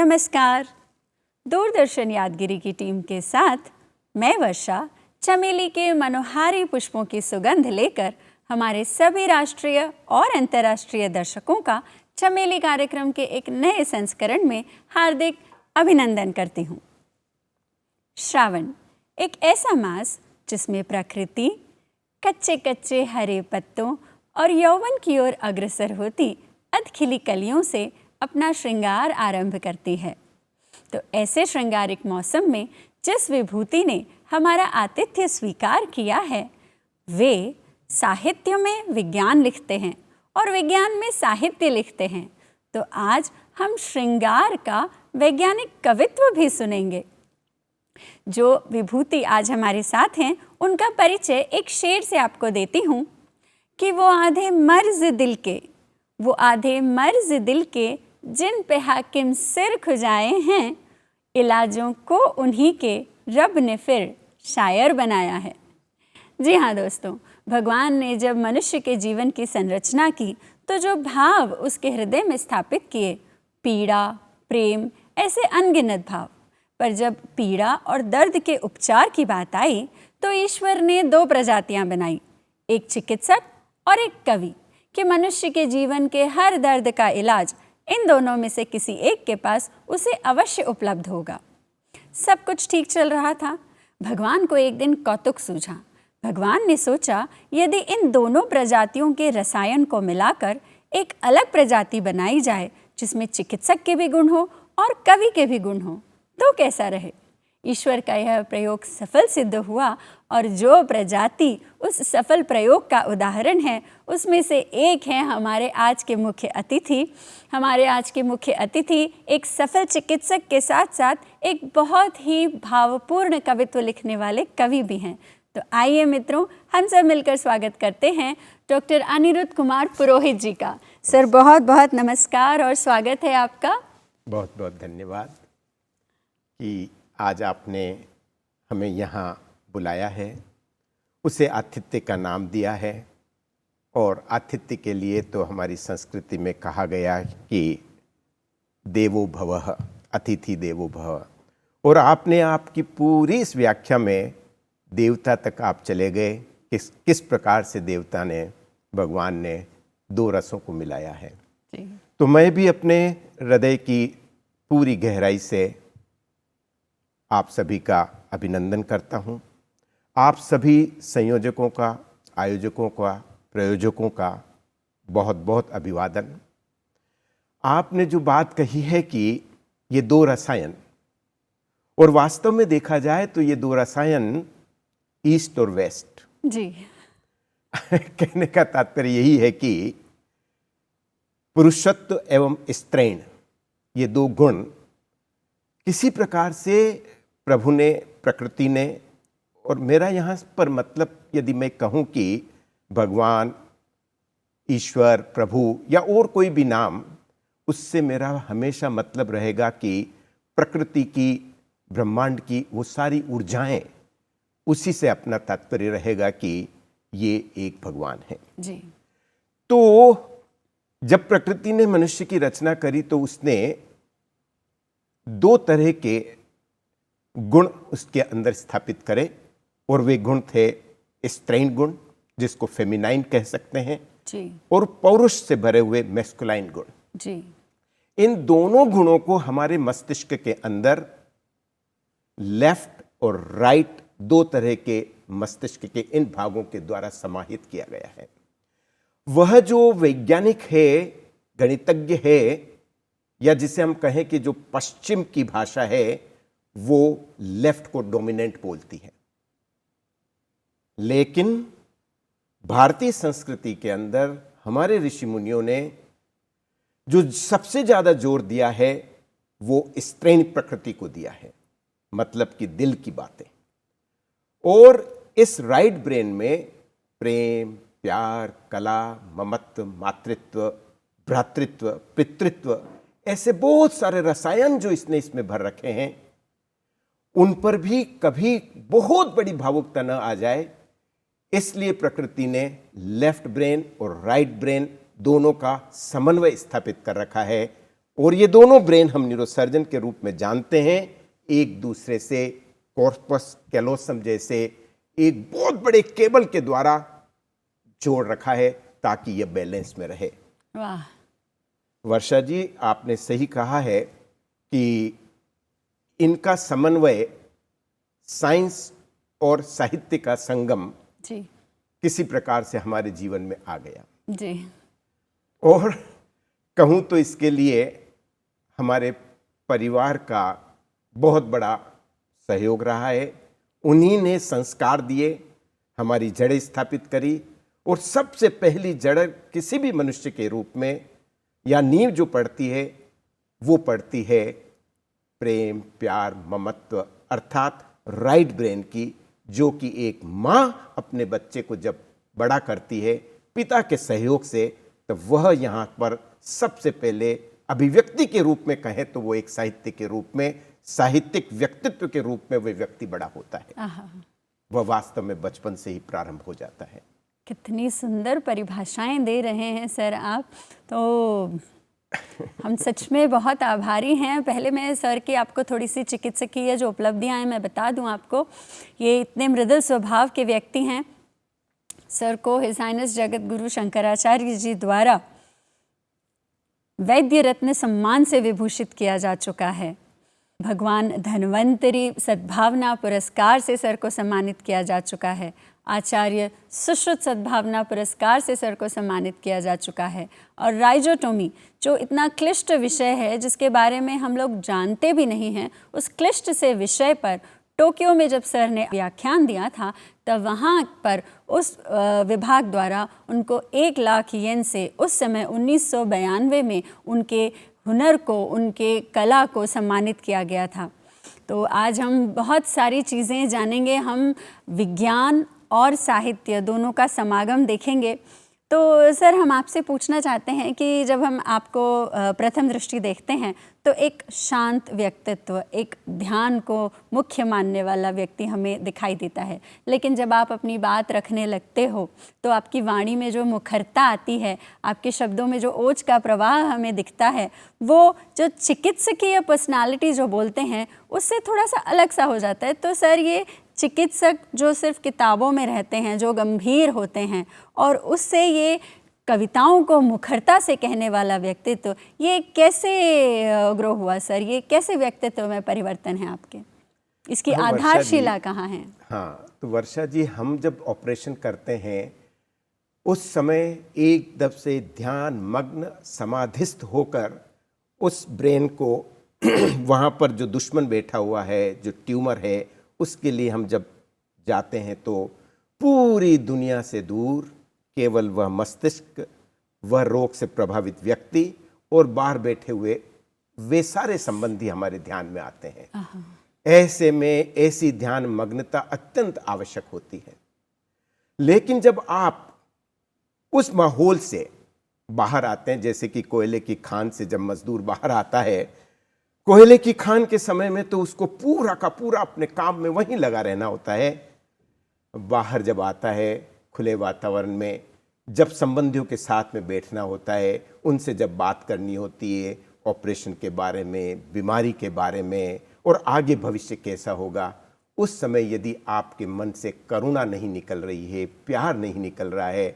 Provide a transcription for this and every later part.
नमस्कार। दूरदर्शन यादगिरी की टीम के साथ मैं वर्षा चमेली के मनोहारी पुष्पों की सुगंध लेकर हमारे सभी राष्ट्रीय और अंतर्राष्ट्रीय दर्शकों का चमेली कार्यक्रम के एक नए संस्करण में हार्दिक अभिनंदन करती हूँ। श्रावण एक ऐसा मास जिसमें प्रकृति कच्चे कच्चे हरे पत्तों और यौवन की ओर अग्रसर होती अधखिली कलियों से अपना श्रृंगार आरंभ करती है। तो ऐसे श्रृंगारिक मौसम में जिस विभूति ने हमारा आतिथ्य स्वीकार किया है, वे साहित्य में विज्ञान लिखते हैं और विज्ञान में साहित्य लिखते हैं। तो आज हम श्रृंगार का वैज्ञानिक कवित्व भी सुनेंगे। जो विभूति आज हमारे साथ हैं, उनका परिचय एक शेर से आपको देती हूँ कि वो आधे मर्ज दिल के जिन पे हाकिम सिर खुजाए हैं, इलाजों को उन्हीं के रब ने फिर शायर बनाया है। जी हाँ दोस्तों, भगवान ने जब मनुष्य के जीवन की संरचना की तो जो भाव उसके हृदय में स्थापित किए, पीड़ा, प्रेम, ऐसे अनगिनत भाव। पर जब पीड़ा और दर्द के उपचार की बात आई तो ईश्वर ने दो प्रजातियां बनाई, एक चिकित्सक और एक कवि, कि मनुष्य के जीवन के हर दर्द का इलाज इन दोनों में से किसी एक के पास उसे अवश्य उपलब्ध होगा। सब कुछ ठीक चल रहा था। भगवान को एक दिन कौतुक सूझा। भगवान ने सोचा, यदि इन दोनों प्रजातियों के रसायन को मिलाकर एक अलग प्रजाति बनाई जाए जिसमें चिकित्सक के भी गुण हो और कवि के भी गुण हो, तो कैसा रहे। ईश्वर का यह प्रयोग सफल सिद्ध हुआ और जो प्रजाति उस सफल प्रयोग का उदाहरण है, उसमें से एक है हमारे आज के मुख्य अतिथि। हमारे आज के मुख्य अतिथि एक सफल चिकित्सक के साथ साथ एक बहुत ही भावपूर्ण कवित्व लिखने वाले कवि भी हैं। तो आइए मित्रों, हम सब मिलकर स्वागत करते हैं डॉक्टर अनिरुद्ध कुमार पुरोहित जी का। सर बहुत बहुत नमस्कार और स्वागत है आपका। बहुत बहुत धन्यवाद कि आज आपने हमें यहाँ बुलाया है, उसे आतिथ्य का नाम दिया है। और आतिथ्य के लिए तो हमारी संस्कृति में कहा गया कि देवो भवः, अतिथि देवो भव। और आपने आपकी पूरी इस व्याख्या में देवता तक आप चले गए, किस प्रकार से देवता ने, भगवान ने दो रसों को मिलाया है। तो मैं भी अपने हृदय की पूरी गहराई से आप सभी का अभिनंदन करता हूं। आप सभी संयोजकों का, आयोजकों का, प्रयोजकों का बहुत बहुत अभिवादन। आपने जो बात कही है कि ये दो रसायन, और वास्तव में देखा जाए तो ये दो रसायन ईस्ट और वेस्ट जी कहने का तात्पर्य यही है कि पुरुषत्व एवं स्त्रैण, ये दो गुण किसी प्रकार से प्रभु ने, प्रकृति ने, और मेरा यहाँ पर मतलब यदि मैं कहूँ कि भगवान, ईश्वर, प्रभु या और कोई भी नाम, उससे मेरा हमेशा मतलब रहेगा कि प्रकृति की, ब्रह्मांड की वो सारी ऊर्जाएं, उसी से अपना तात्पर्य रहेगा कि ये एक भगवान है जी। तो जब प्रकृति ने मनुष्य की रचना करी तो उसने दो तरह के गुण उसके अंदर स्थापित करे, और वे गुण थे स्त्रैण गुण, जिसको फेमिनाइन कह सकते हैं जी, और पौरुष से भरे हुए मैस्कुलाइन गुण जी। इन दोनों गुणों को हमारे मस्तिष्क के अंदर लेफ्ट और राइट, दो तरह के मस्तिष्क के इन भागों के द्वारा समाहित किया गया है। वह जो वैज्ञानिक है, गणितज्ञ है, या जिसे हम कहें कि जो पश्चिम की भाषा है, वो लेफ्ट को डोमिनेंट बोलती है। लेकिन भारतीय संस्कृति के अंदर हमारे ऋषि मुनियों ने जो सबसे ज्यादा जोर दिया है वो स्त्रैण प्रकृति को दिया है, मतलब कि दिल की बातें। और इस राइट ब्रेन में प्रेम, प्यार, कला, ममत्व, मातृत्व, भ्रातृत्व, पितृत्व, ऐसे बहुत सारे रसायन जो इसने इसमें भर रखे हैं, उन पर भी कभी बहुत बड़ी भावुकता न आ जाए, इसलिए प्रकृति ने लेफ्ट ब्रेन और राइट ब्रेन दोनों का समन्वय स्थापित कर रखा है। और ये दोनों ब्रेन हम न्यूरोसर्जन के रूप में जानते हैं एक दूसरे से कॉर्पस कैलोसम जैसे एक बहुत बड़े केबल के द्वारा जोड़ रखा है ताकि ये बैलेंस में रहे। वाह। वर्षा जी, आपने सही कहा है कि इनका समन्वय साइंस और साहित्य का संगम जी किसी प्रकार से हमारे जीवन में आ गया जी। और कहूँ तो इसके लिए हमारे परिवार का बहुत बड़ा सहयोग रहा है। उन्हीं ने संस्कार दिए, हमारी जड़ें स्थापित करी और सबसे पहली जड़ किसी भी मनुष्य के रूप में या नींव जो पड़ती है वो पड़ती है प्रेम, प्यार, ममत्व अर्थात राइट ब्रेन की, जो कि एक माँ अपने बच्चे को जब बड़ा करती है पिता के सहयोग से, तो वह यहाँ पर सबसे पहले अभिव्यक्ति के रूप में कहें तो वो एक साहित्य के रूप में, साहित्यिक व्यक्तित्व के रूप में वह व्यक्ति बड़ा होता है। वह वास्तव में बचपन से ही प्रारंभ हो जाता है। कितनी सुंदर परिभाषाएं दे रहे हैं सर आप, तो हम सच में बहुत आभारी हैं। पहले मैं सर की आपको थोड़ी सी चिकित्सकीय जो उपलब्धियां हैं मैं बता दूं आपको। ये इतने मृदुल स्वभाव के व्यक्ति हैं। सर को हिज हाइनेस जगत गुरु शंकराचार्य जी द्वारा वैद्य रत्न सम्मान से विभूषित किया जा चुका है। भगवान धन्वंतरी सद्भावना पुरस्कार से सर को सम्मानित किया जा चुका है। आचार्य सुश्रुत सद्भावना पुरस्कार से सर को सम्मानित किया जा चुका है। और राइजोटोमी जो इतना क्लिष्ट विषय है जिसके बारे में हम लोग जानते भी नहीं हैं, उस क्लिष्ट से विषय पर टोक्यो में जब सर ने व्याख्यान दिया था तब वहाँ पर उस विभाग द्वारा उनको 1 लाख येन से उस समय 1992 में उनके हुनर को, उनके कला को सम्मानित किया गया था। तो आज हम बहुत सारी चीज़ें जानेंगे, हम विज्ञान और साहित्य दोनों का समागम देखेंगे। तो सर हम आपसे पूछना चाहते हैं कि जब हम आपको प्रथम दृष्टि देखते हैं तो एक शांत व्यक्तित्व, एक ध्यान को मुख्य मानने वाला व्यक्ति हमें दिखाई देता है, लेकिन जब आप अपनी बात रखने लगते हो तो आपकी वाणी में जो मुखरता आती है, आपके शब्दों में जो ओज का प्रवाह हमें दिखता है, वो जो चिकित्सकीय पर्सनालिटी जो बोलते हैं उससे थोड़ा सा अलग सा हो जाता है। तो सर ये चिकित्सक जो सिर्फ किताबों में रहते हैं, जो गंभीर होते हैं, और उससे ये कविताओं को मुखरता से कहने वाला व्यक्तित्व, ये कैसे ग्रो हुआ सर? ये कैसे व्यक्तित्व में परिवर्तन है आपके? इसकी आधारशिला कहाँ है? हाँ, तो वर्षा जी, हम जब ऑपरेशन करते हैं उस समय एकदम से ध्यान मग्न समाधिस्थ होकर उस ब्रेन को वहाँ पर जो दुश्मन बैठा हुआ है, जो ट्यूमर है, उसके लिए हम जब जाते हैं तो पूरी दुनिया से दूर केवल वह मस्तिष्क, वह रोग से प्रभावित व्यक्ति और बाहर बैठे हुए वे सारे संबंधी हमारे ध्यान में आते हैं। ऐसे में ऐसी ध्यान मग्नता अत्यंत आवश्यक होती है। लेकिन जब आप उस माहौल से बाहर आते हैं, जैसे कि कोयले की खान से जब मजदूर बाहर आता है, कोयले की खान के समय में तो उसको पूरा का पूरा अपने काम में वहीं लगा रहना होता है। बाहर जब आता है खुले वातावरण में, जब संबंधियों के साथ में बैठना होता है, उनसे जब बात करनी होती है ऑपरेशन के बारे में, बीमारी के बारे में और आगे भविष्य कैसा होगा, उस समय यदि आपके मन से करुणा नहीं निकल रही है, प्यार नहीं निकल रहा है,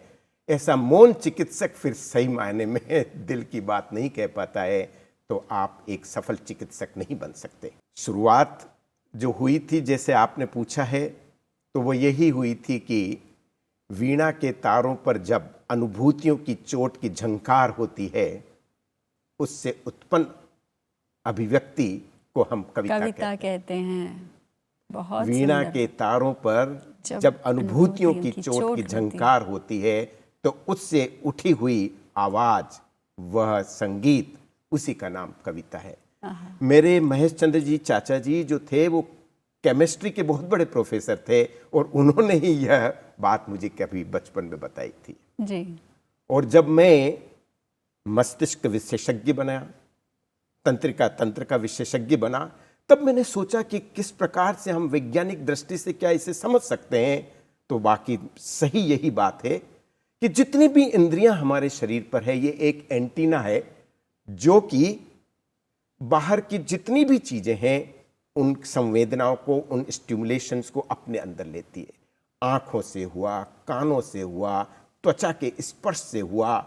ऐसा मौन चिकित्सक फिर सही मायने में दिल की बात नहीं कह पाता है, तो आप एक सफल चिकित्सक नहीं बन सकते। शुरुआत जो हुई थी, जैसे आपने पूछा है, तो वो यही हुई थी कि वीणा के तारों पर जब अनुभूतियों की चोट की झंकार होती है, उससे उत्पन्न अभिव्यक्ति को हम कविता कहते हैं। बहुत वीणा के तारों पर जब अनुभूतियों की चोट की झंकार होती है तो उससे उठी हुई आवाज, वह संगीत, उसी का नाम कविता है। मेरे महेश चंद्र जी चाचा जी जो थे वो केमिस्ट्री के बहुत बड़े प्रोफेसर थे और उन्होंने ही यह बात मुझे कभी बचपन में बताई थी जी। और जब मैं मस्तिष्क विशेषज्ञ बना, तंत्र का विशेषज्ञ बना, तब मैंने सोचा कि किस प्रकार से हम वैज्ञानिक दृष्टि से क्या इसे समझ सकते हैं। तो बाकी सही यही बात है कि जितनी भी इंद्रियां हमारे शरीर पर है, ये एक एंटीना है जो कि बाहर की जितनी भी चीज़ें हैं उन संवेदनाओं को, उन स्टिमुलेशंस को अपने अंदर लेती है। आँखों से हुआ, कानों से हुआ, त्वचा के स्पर्श से हुआ,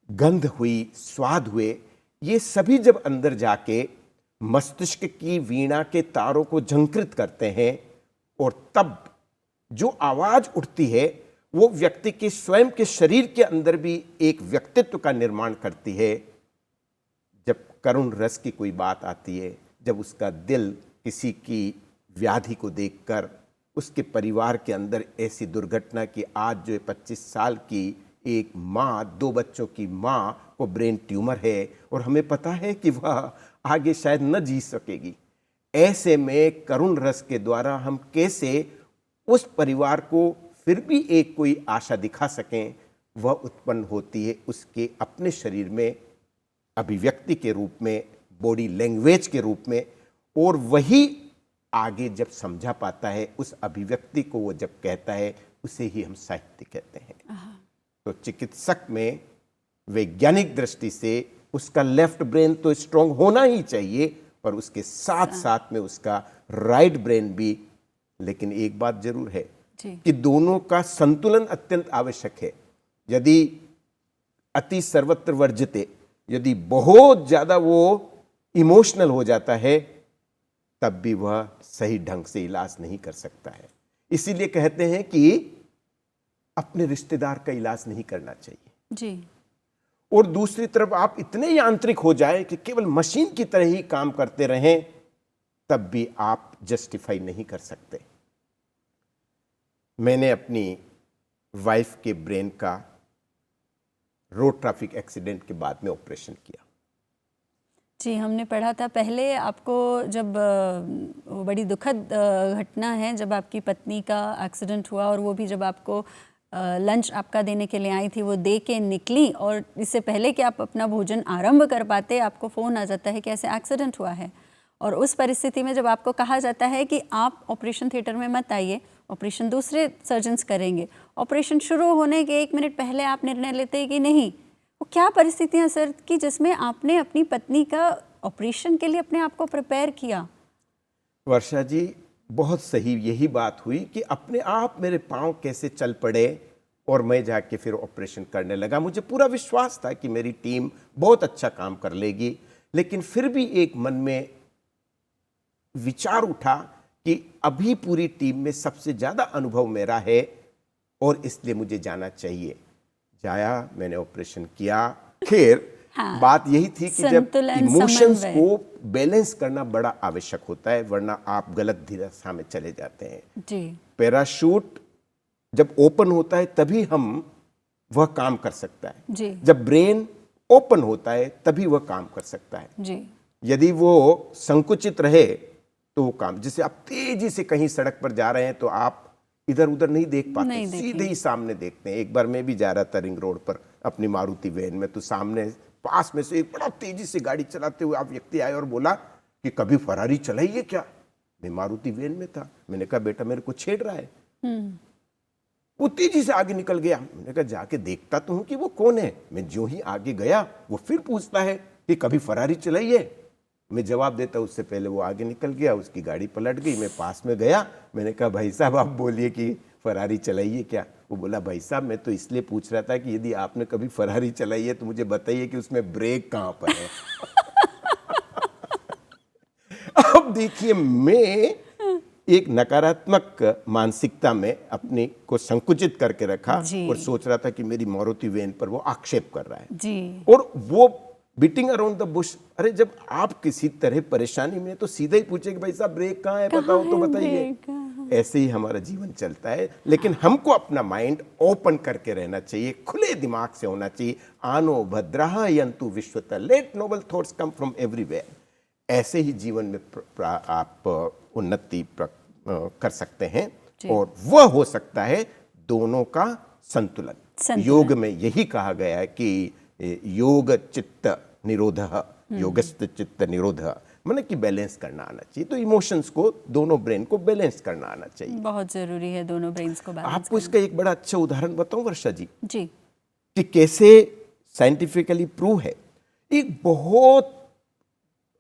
गंध हुई, स्वाद हुए, ये सभी जब अंदर जाके मस्तिष्क की वीणा के तारों को झंकृत करते हैं और तब जो आवाज उठती है वो व्यक्ति के स्वयं के शरीर के अंदर भी एक व्यक्तित्व का निर्माण करती है। जब करुण रस की कोई बात आती है, जब उसका दिल किसी की व्याधि को देखकर, उसके परिवार के अंदर ऐसी दुर्घटना कि आज जो 25 साल की एक माँ, 2 बच्चों की माँ को ब्रेन ट्यूमर है और हमें पता है कि वह आगे शायद न जी सकेगी, ऐसे में करुण रस के द्वारा हम कैसे उस परिवार को फिर भी एक कोई आशा दिखा सकें, वह उत्पन्न होती है उसके अपने शरीर में अभिव्यक्ति के रूप में, बॉडी लैंग्वेज के रूप में। और वही आगे जब समझा पाता है, उस अभिव्यक्ति को वो जब कहता है, उसे ही हम साहित्य कहते हैं। तो चिकित्सक में वैज्ञानिक दृष्टि से उसका लेफ्ट ब्रेन तो स्ट्रांग होना ही चाहिए, पर उसके साथ साथ में उसका राइट ब्रेन भी। लेकिन एक बात जरूर है कि दोनों का संतुलन अत्यंत आवश्यक है। यदि अति सर्वत्र वर्जिते, यदि बहुत ज्यादा वो इमोशनल हो जाता है, तब भी वह सही ढंग से इलाज नहीं कर सकता है। इसीलिए कहते हैं कि अपने रिश्तेदार का इलाज नहीं करना चाहिए जी। और दूसरी तरफ आप इतने यांत्रिक हो जाए कि केवल मशीन की तरह ही काम करते रहें, तब भी आप जस्टिफाई नहीं कर सकते। मैंने अपनी वाइफ के ब्रेन का रोड ट्रैफिक एक्सीडेंट के बाद में ऑपरेशन किया। जी, हमने पढ़ा था पहले आपको, जब वो बड़ी दुखद घटना है जब आपकी पत्नी का एक्सीडेंट हुआ और वो भी जब आपको लंच आपका देने के लिए आई थी, वो दे के निकली और इससे पहले कि आप अपना भोजन आरंभ कर पाते आपको फ़ोन आ जाता है कि ऐसे एक्सीडेंट हुआ है। और उस परिस्थिति में जब आपको कहा जाता है कि आप ऑपरेशन थिएटर में मत आइए, ऑपरेशन दूसरे सर्जन्स करेंगे, ऑपरेशन शुरू होने के 1 मिनट पहले आप निर्णय लेते हैं कि नहीं, वो क्या परिस्थितियां सर की जिसमें आपने अपनी पत्नी का ऑपरेशन के लिए अपने आप को प्रिपेयर किया? वर्षा जी, बहुत सही यही बात हुई कि अपने आप मेरे पांव कैसे चल पड़े और मैं जाके फिर ऑपरेशन करने लगा। मुझे पूरा विश्वास था कि मेरी टीम बहुत अच्छा काम कर लेगी, लेकिन फिर भी एक मन में विचार उठा कि अभी पूरी टीम में सबसे ज़्यादा अनुभव मेरा है और इसलिए मुझे जाना चाहिए। जाया, मैंने ऑपरेशन किया। खैर हाँ, बात यही थी कि जब इमोशंस को बैलेंस करना बड़ा आवश्यक होता है, वरना आप गलत दिशा में चले जाते हैं जी। पैराशूट जब ओपन होता है तभी हम वह काम कर सकता है जी। जब ब्रेन ओपन होता है तभी वह काम कर सकता है जी। यदि वो संकुचित रहे तो वो काम, जैसे आप तेजी से कहीं सड़क पर जा रहे हैं तो आप इधर उधर नहीं देख पाते, सीधे ही सामने देखते हैं। एक बार मैं भी जा रहा था रिंग रोड पर अपनी मारुति वैन में, तो सामने पास में से एक बड़ा तेजी से गाड़ी चलाते हुए आप व्यक्ति आए और बोला कि कभी फरारी चलाई है क्या? मैं मारुति वैन में था। मैंने कहा बेटा मेरे को छेड़ रहा है। वो तेजी से आगे निकल गया। मैंने कहा जाके देखता तो हूं कि वो कौन है। मैं जो ही आगे गया वो फिर पूछता है कि कभी फरारी चलाई है। मैं जवाब देता उससे पहले वो आगे निकल गया, उसकी गाड़ी पलट गई। मैं पास में गया, मैंने कहा भाई साहब आप बोलिए कि फरारी चलाई है क्या? वो बोला भाई साहब मैं तो इसलिए पूछ रहा था कि यदि आपने कभी फरारी चलाई है तो मुझे बताइए कि उसमें ब्रेक कहाँ पर है। अब देखिए, मैं एक नकारात्मक मानसिकता में अपने को संकुचित करके रखा और सोच रहा था कि मेरी मारुति वैन पर वो आक्षेप कर रहा है जी। और वो बीटिंग अराउंड द बुश। अरे जब आप किसी तरह परेशानी में तो सीधा ही पूछे कि भाई साहब ब्रेक कहाँ है, बताओ तो बताइए। ऐसे ही हमारा जीवन चलता है, लेकिन हमको अपना माइंड ओपन करके रहना चाहिए, खुले दिमाग से होना चाहिए। आनो भद्रः यन्तु विश्वतः, let noble thoughts come from everywhere. ऐसे ही जीवन में आप उन्नति कर सकते हैं और वह हो सकता है दोनों का संतुलन। योग में यही कहा गया है कि योग चित्त निरोधः, योगस्थ चित्त निरोधः, माने कि बैलेंस करना आना चाहिए। तो इमोशंस को, दोनों ब्रेन को बैलेंस करना आना चाहिए। बहुत जरूरी है दोनों ब्रेन्स को बैलेंस। आपको इसका एक बड़ा अच्छा उदाहरण बताऊं वर्षा जी कि कैसे साइंटिफिकली प्रूव है। एक बहुत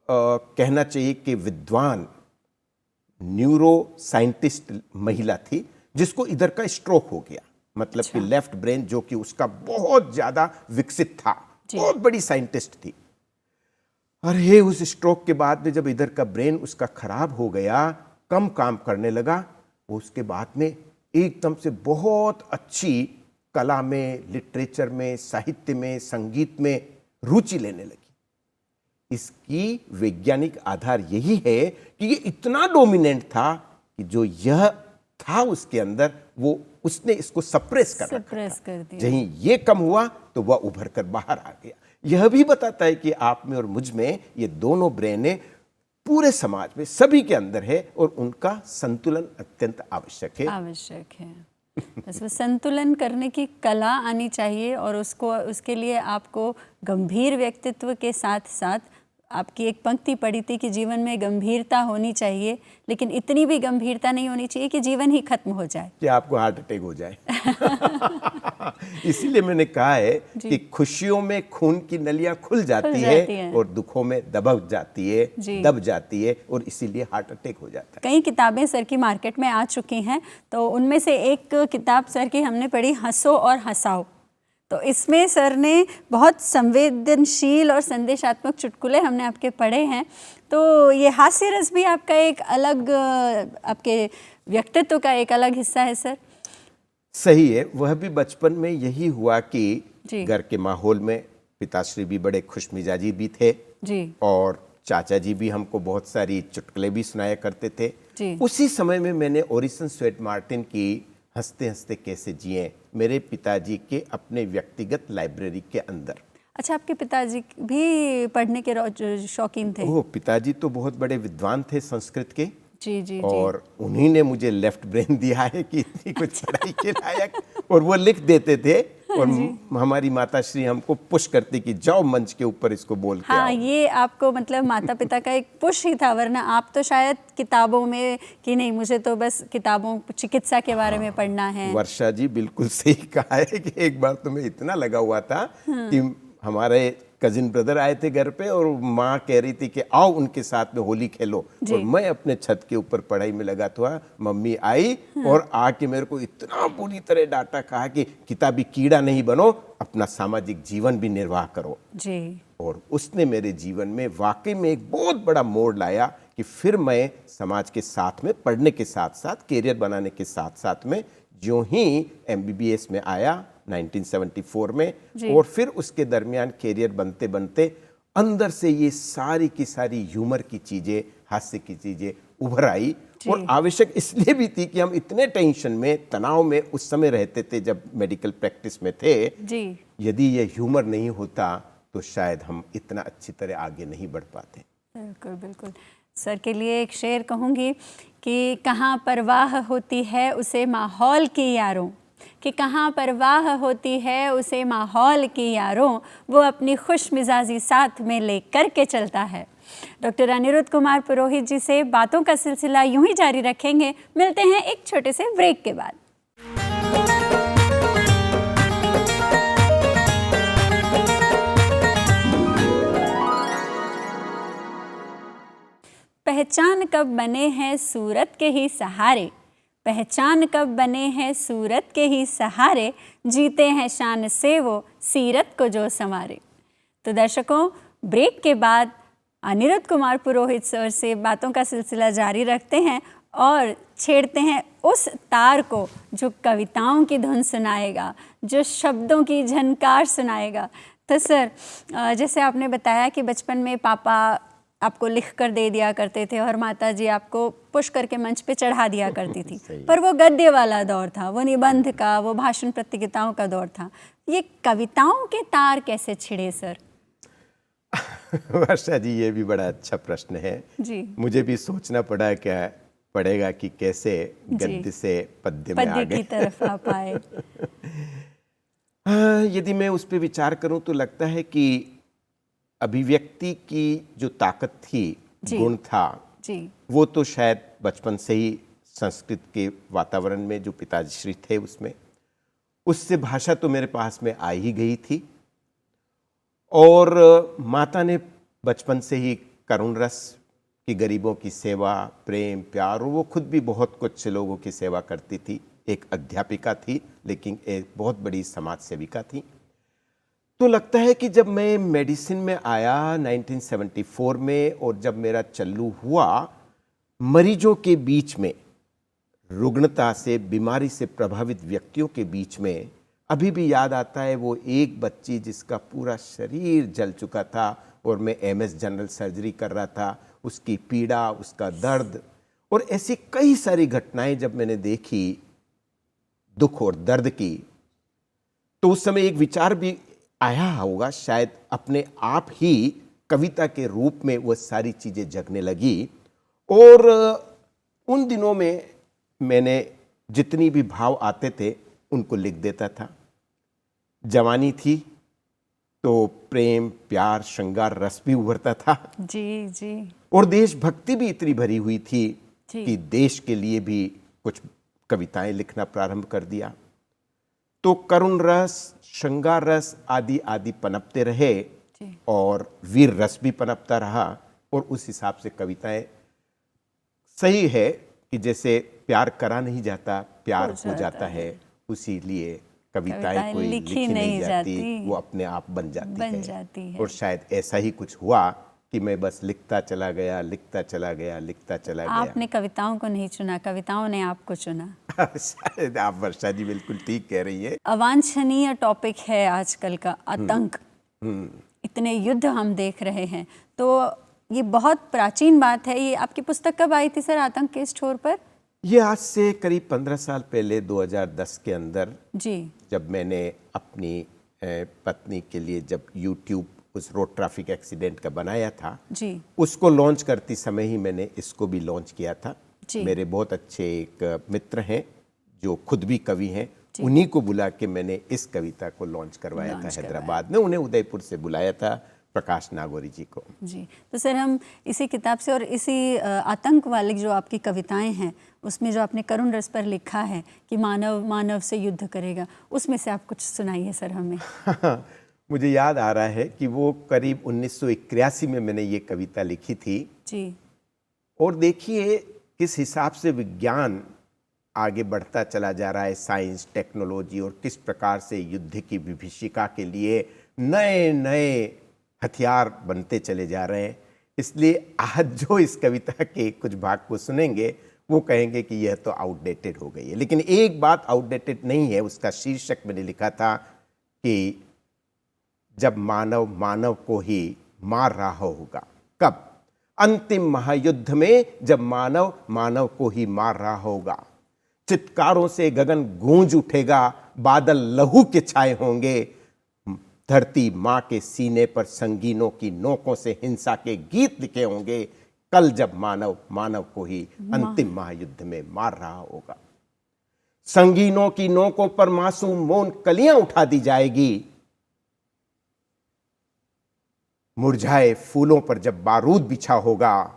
कहना चाहिए कि विद्वान न्यूरो साइंटिस्ट महिला थी, जिसको इधर का स्ट्रोक हो गया, मतलब कि लेफ्ट ब्रेन जो कि उसका बहुत ज्यादा विकसित था, बहुत बड़ी साइंटिस्ट थी। और ये उस स्ट्रोक के बाद में जब इधर का ब्रेन उसका खराब हो गया, कम काम करने लगा, वो उसके बाद में एकदम से बहुत अच्छी कला में, लिटरेचर में, साहित्य में, संगीत में रुचि लेने लगी। इसकी वैज्ञानिक आधार यही है कि ये इतना डोमिनेंट था कि जो यह था उसके अंदर, वो उसने इसको सप्रेस कर दिया। जहीं ये कम हुआ तो वह उभर कर बाहर आ गया। यह भी बताता है कि आप में और मुझ में ये दोनों ब्रेनें पूरे समाज में सभी के अंदर है और उनका संतुलन अत्यंत आवश्यक है। बस वो संतुलन करने की कला आनी चाहिए, और उसके लिए आपको गंभीर व्यक्तित्व के साथ साथ आपकी एक पंक्ति पड़ी थी कि जीवन में गंभीरता होनी चाहिए, लेकिन इतनी भी गंभीरता नहीं होनी चाहिए कि जीवन ही खत्म हो जाए, कि आपको हार्ट अटैक हो जाए। इसीलिए मैंने कहा है कि खुशियों में खून की नलियां खुल जाती है और दुखों में दब जाती है और इसीलिए हार्ट अटैक हो जाता है। कई किताबें सर की मार्केट में आ चुकी हैं, तो उनमें से एक किताब सर की हमने पढ़ी, हंसो और हंसाओ। तो इसमें सर ने बहुत संवेदनशील और संदेशात्मक चुटकुले हमने आपके पढ़े हैं। तो ये हास्य रस भी आपका एक अलग, आपके व्यक्तित्व का एक अलग हिस्सा है सर। सही है, वह भी बचपन में यही हुआ कि घर के माहौल में पिताश्री भी बड़े खुशमिजाजी भी थे जी, और चाचा जी भी हमको बहुत सारी चुटकुले भी सुनाया करते थे जी। उसी समय में मैंने ओरिसन स्वेट मार्टिन की हंसते हंसते कैसे जिए मेरे पिताजी के अपने व्यक्तिगत लाइब्रेरी के अंदर। अच्छा, आपके पिताजी भी पढ़ने के शौकीन थे? ओह, पिताजी तो बहुत बड़े विद्वान थे संस्कृत के जी, और उन्हीं ने मुझे लेफ्ट ब्रेन दिया है कि इतनी कुछ पढ़ाई के लायक, और वो लिख देते थे और हमारी माता श्री हमको पुश करती कि जाओ मंच के ऊपर इसको बोल के आओ। ये आपको मतलब माता पिता का एक पुश ही था, वरना आप तो शायद किताबों में कि नहीं, मुझे तो बस किताबों चिकित्सा के बारे में पढ़ना है। वर्षा जी बिल्कुल सही कहा है कि एक बार तो मैं इतना लगा हुआ था कि हमारे कजिन ब्रदर आए थे घर पे और माँ कह रही थी कि आओ उनके साथ में होली खेलो, और मैं अपने छत के ऊपर पढ़ाई में लगा था। मम्मी आई और आके मेरे को इतना बुरी तरह डांटा, कहा कि किताबी कीड़ा नहीं बनो, अपना सामाजिक जीवन भी निर्वाह करो जी। और उसने मेरे जीवन में वाकई में एक बहुत बड़ा मोड़ लाया कि फिर मैं समाज के साथ में पढ़ने के साथ साथ कैरियर बनाने के साथ साथ में जो ही MBBS में आया 1974 में, और फिर उसके दरमियान कैरियर बनते बनते अंदर से ये सारी की सारी ह्यूमर की चीजें, हास्य की चीजें उभर आई। और आवश्यक इसलिए भी थी कि हम इतने टेंशन में, तनाव में उस समय रहते थे जब मेडिकल प्रैक्टिस में थे जी। यदि ये ह्यूमर नहीं होता तो शायद हम इतना अच्छी तरह आगे नहीं बढ़ पाते। बिल्कुल बिल्कुल। सर के लिए एक शेर कहूँगी कि कहाँ परवाह होती है उसे माहौल की यारों, कि कहाँ परवाह होती है उसे माहौल की यारों, वो अपनी खुश मिजाजी साथ में ले कर के चलता है। डॉक्टर अनिरुद्ध कुमार पुरोहित जी से बातों का सिलसिला यूं ही जारी रखेंगे। मिलते हैं एक छोटे से ब्रेक के बाद। पहचान कब बने हैं सूरत के ही सहारे, पहचान कब बने हैं सूरत के ही सहारे, जीते हैं शान से वो सीरत को जो संवारे। तो दर्शकों, ब्रेक के बाद अनिरुद्ध कुमार पुरोहित सर से बातों का सिलसिला जारी रखते हैं और छेड़ते हैं उस तार को जो कविताओं की धुन सुनाएगा, जो शब्दों की झनकार सुनाएगा। तो सर, जैसे आपने बताया कि बचपन में पापा आपको लिख कर दे दिया करते थे और माता जी आपको पुश करके मंच पे चढ़ा दिया करती थी, पर वो गद्य वाला दौर था, वो निबंध का, वो भाषण प्रतियोगिताओं का दौर था। ये कविताओं के तार कैसे छिड़े सर? वर्षा जी, ये भी बड़ा अच्छा प्रश्न है जी। मुझे भी सोचना पड़ेगा कि कैसे गद्य से पद्य में आ गए, की तरफ आ पाए। यदि मैं उस पर विचार करूं तो लगता है कि अभिव्यक्ति की जो ताकत थी, गुण था जी, वो तो शायद बचपन से ही संस्कृत के वातावरण में जो पिताजी श्री थे उसमें, उससे भाषा तो मेरे पास में आ ही गई थी। और माता ने बचपन से ही करुण रस कि गरीबों की सेवा, प्रेम, प्यार, और वो खुद भी बहुत कुछ लोगों की सेवा करती थी। एक अध्यापिका थी, लेकिन एक बहुत बड़ी समाज सेविका थी। तो लगता है कि जब मैं मेडिसिन में आया 1974 में, और जब मेरा चल्लू हुआ, मरीजों के बीच में, रुग्णता से, बीमारी से प्रभावित व्यक्तियों के बीच में, अभी भी याद आता है वो एक बच्ची जिसका पूरा शरीर जल चुका था और मैं एमएस जनरल सर्जरी कर रहा था, उसकी पीड़ा, उसका दर्द, और ऐसी कई सारी घटनाएं जब मैंने देखी दुख और दर्द की, तो उस समय एक विचार भी आया होगा, शायद अपने आप ही कविता के रूप में वो सारी चीज़ें जगने लगी। और उन दिनों में मैंने जितनी भी भाव आते थे उनको लिख देता था। जवानी थी तो प्रेम, प्यार, श्रृंगार रस भी उभरता था। जी जी। और देशभक्ति भी इतनी भरी हुई थी जी। कि देश के लिए भी कुछ कविताएं लिखना प्रारंभ कर दिया। तो करुण रस, श्रृंगार रस आदि आदि पनपते रहे जी। और वीर रस भी पनपता रहा। और उस हिसाब से कविताएं, सही है कि जैसे प्यार करा नहीं जाता, प्यार हो जाता है, उसी लिए कविताएं कोई लिखी नहीं जाती, वो अपने आप बन जाती है। और शायद ऐसा ही कुछ हुआ कि मैं बस लिखता चला गया, लिखता चला गया, लिखता चला गया। आपने कविताओं को नहीं चुना, कविताओं ने आपको चुना। शायद आप वर्षा जी बिल्कुल ठीक कह रही है। अवांछनीय टॉपिक है आजकल का आतंक। इतने युद्ध हम देख रहे हैं, तो ये बहुत प्राचीन बात है। ये आपकी पुस्तक कब आई थी सर, आतंक के स्टोर पर? ये आज से करीब 15 साल पहले 2010 के अंदर जी, जब मैंने अपनी पत्नी के लिए जब यूट्यूब उस रोड ट्रैफिक एक्सीडेंट का बनाया था जी, उसको लॉन्च करते समय ही मैंने इसको भी लॉन्च किया था। जी। मेरे बहुत अच्छे एक मित्र हैं जो खुद भी कवि हैं, उन्हीं को बुला के मैंने इस कविता को लॉन्च करवाया था हैदराबाद में। उन्हें उदयपुर से बुलाया था, प्रकाश नागौरी जी को। जी। तो सर हम इसी किताब से और इसी आतंक वाली जो आपकी कविताएं हैं, उसमें जो आपने करुण रस पर लिखा है कि मानव मानव से युद्ध करेगा, उसमें से आप कुछ सुनाइए सर हमें। मुझे याद आ रहा है कि वो करीब 1981 में मैंने ये कविता लिखी थी। जी। और देखिए किस हिसाब से विज्ञान आगे बढ़ता चला जा रहा है, साइंस, टेक्नोलॉजी, और किस प्रकार से युद्ध की विभीषिका के लिए नए नए हथियार बनते चले जा रहे हैं। इसलिए आज जो इस कविता के कुछ भाग को सुनेंगे वो कहेंगे कि यह तो आउटडेटेड हो गई है। लेकिन एक बात आउटडेटेड नहीं है, उसका शीर्षक मैंने लिखा था कि जब मानव मानव को ही मार रहा होगा। कब? अंतिम महायुद्ध में, जब मानव मानव को ही मार रहा होगा। चित्कारों से गगन गूंज उठेगा, बादल लहू के छाए होंगे, धरती माँ के सीने पर संगीनों की नोकों से हिंसा के गीत लिखे होंगे। कल जब मानव मानव को ही अंतिम महायुद्ध में मार रहा होगा। संगीनों की नोकों पर मासूम मौन कलियां उठा दी जाएगी। मुरझाए फूलों पर जब बारूद बिछा होगा,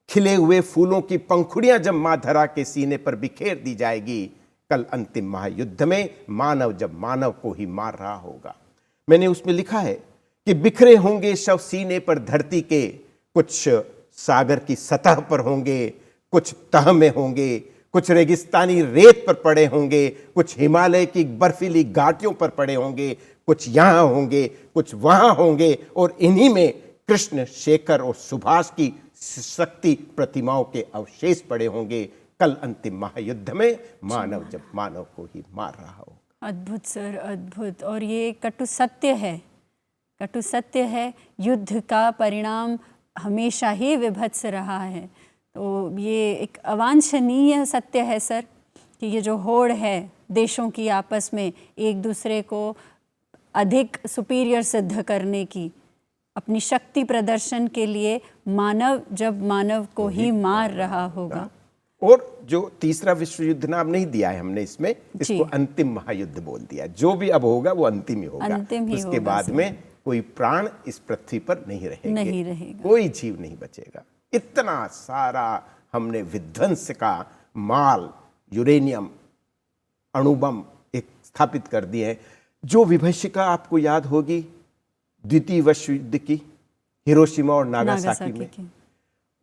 खिले हुए फूलों की पंखुड़ियां जब मां धरा के सीने पर बिखेर दी जाएगी। कल अंतिम महायुद्ध में मानव जब मानव को ही मार रहा होगा। मैंने उसमें लिखा है कि बिखरे होंगे शव सीने पर धरती के, कुछ सागर की सतह पर होंगे, कुछ तह में होंगे, कुछ रेगिस्तानी रेत पर पड़े होंगे, कुछ हिमालय की बर्फीली घाटियों पर पड़े होंगे, कुछ यहाँ होंगे, कुछ वहाँ होंगे, और इन्हीं में कृष्ण, शेखर और सुभाष की शक्ति प्रतिमाओं के अवशेष पड़े होंगे। कल अंतिम महायुद्ध में मानव जब मानव को ही मार रहा हो। अद्भुत सर, अद्भुत। और ये कटु सत्य है, कटु सत्य है। युद्ध का परिणाम हमेशा ही विभत्स रहा है। तो ये एक अवांछनीय सत्य है सर कि ये जो होड़ है देशों की आपस में एक दूसरे को अधिक सुपीरियर सिद्ध करने की, अपनी शक्ति प्रदर्शन के लिए, मानव जब मानव को ही मार रहा होगा। और जो तीसरा विश्व युद्ध नाम नहीं दिया है हमने इसमें, इसको अंतिम महायुद्ध बोल दिया। जो भी अब होगा वो अंतिम ही होगा। उसके बाद में कोई प्राण इस पृथ्वी पर नहीं रहेगा, कोई जीव नहीं बचेगा। इतना सारा हमने विध्वंस का माल, यूरेनियम, अणुबम एक स्थापित कर दिए हैं। जो विभीषिका आपको याद होगी द्वितीय विश्व युद्ध की, हिरोशिमा और नागासाकी में। की।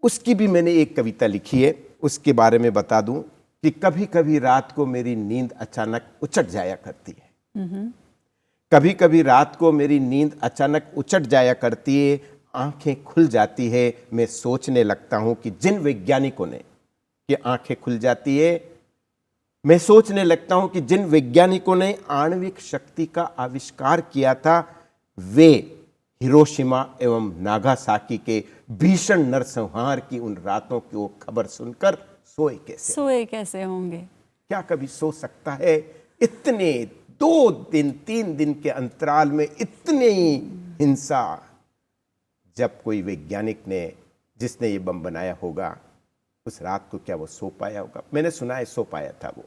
उसकी भी मैंने एक कविता लिखी है, उसके बारे में बता दूं कि कभी कभी रात को मेरी नींद अचानक उचट जाया करती है। कभी कभी रात को मेरी नींद अचानक उचट जाया करती है, आंखें खुल जाती है, मैं सोचने लगता हूं कि जिन वैज्ञानिकों ने, कि आंखें खुल जाती है, मैं सोचने लगता हूं कि जिन वैज्ञानिकों ने आणविक शक्ति का आविष्कार किया था, वे हिरोशिमा एवं नागासाकी के भीषण नरसंहार की उन रातों की वो खबर सुनकर सोए कैसे होंगे। क्या कभी सो सकता है? इतने 2 दिन 3 दिन के अंतराल में इतनी हिंसा। जब कोई वैज्ञानिक ने, जिसने ये बम बनाया होगा, उस रात को क्या वो सो पाया होगा? मैंने सुना है सो पाया था वो,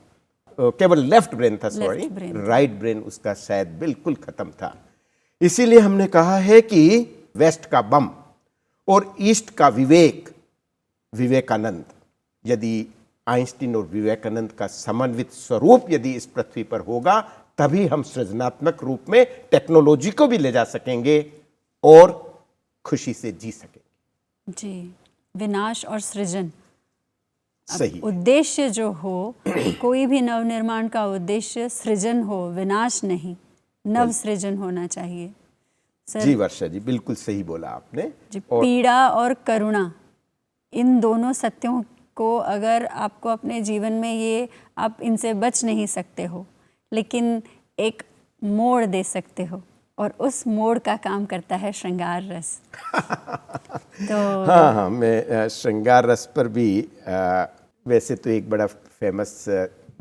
केवल लेफ्ट ब्रेन था, सॉरी, राइट ब्रेन उसका शायद बिल्कुल खत्म था। इसीलिए हमने कहा है कि वेस्ट का बम और ईस्ट का विवेकानंद, यदि आइंस्टीन और विवेकानंद का समन्वित स्वरूप यदि इस पृथ्वी पर होगा, तभी हम सृजनात्मक रूप में टेक्नोलॉजी को भी ले जा सकेंगे और खुशी से जी सकेंगे। जी, विनाश और सृजन, सही उद्देश्य जो हो, कोई भी नवनिर्माण का उद्देश्य सृजन हो, विनाश नहीं, नव सृजन होना चाहिए। सर जी वर्षा जी, बिल्कुल सही बोला आपने। जी, पीड़ा और करुणा, इन दोनों सत्यों को अगर आपको अपने जीवन में, ये आप इनसे बच नहीं सकते हो, लेकिन एक मोड़ दे सकते हो, और उस मोड़ का काम करता है श्रृंगार रस। तो हाँ, मैं श्रृंगार रस पर भी वैसे तो एक बड़ा फेमस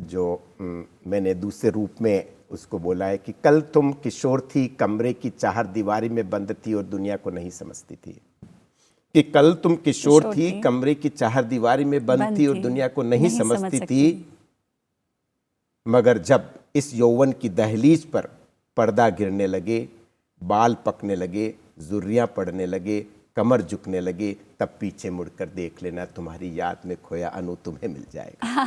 जो मैंने दूसरे रूप में उसको बोला है कि कल तुम किशोर थी, कमरे की चार दीवारी में बंद थी और दुनिया को नहीं समझती थी। कि कल तुम किशोर थी, कमरे की चार दीवारी में बंद थी और दुनिया को नहीं समझती थी, मगर जब इस यौवन की दहलीज पर पर्दा गिरने लगे, बाल पकने लगे, जुर्रियां पड़ने लगे, कमर झुकने लगे, तब पीछे मुड़कर देख लेना, तुम्हारी याद में खोया अनु तुम्हें मिल जाएगा।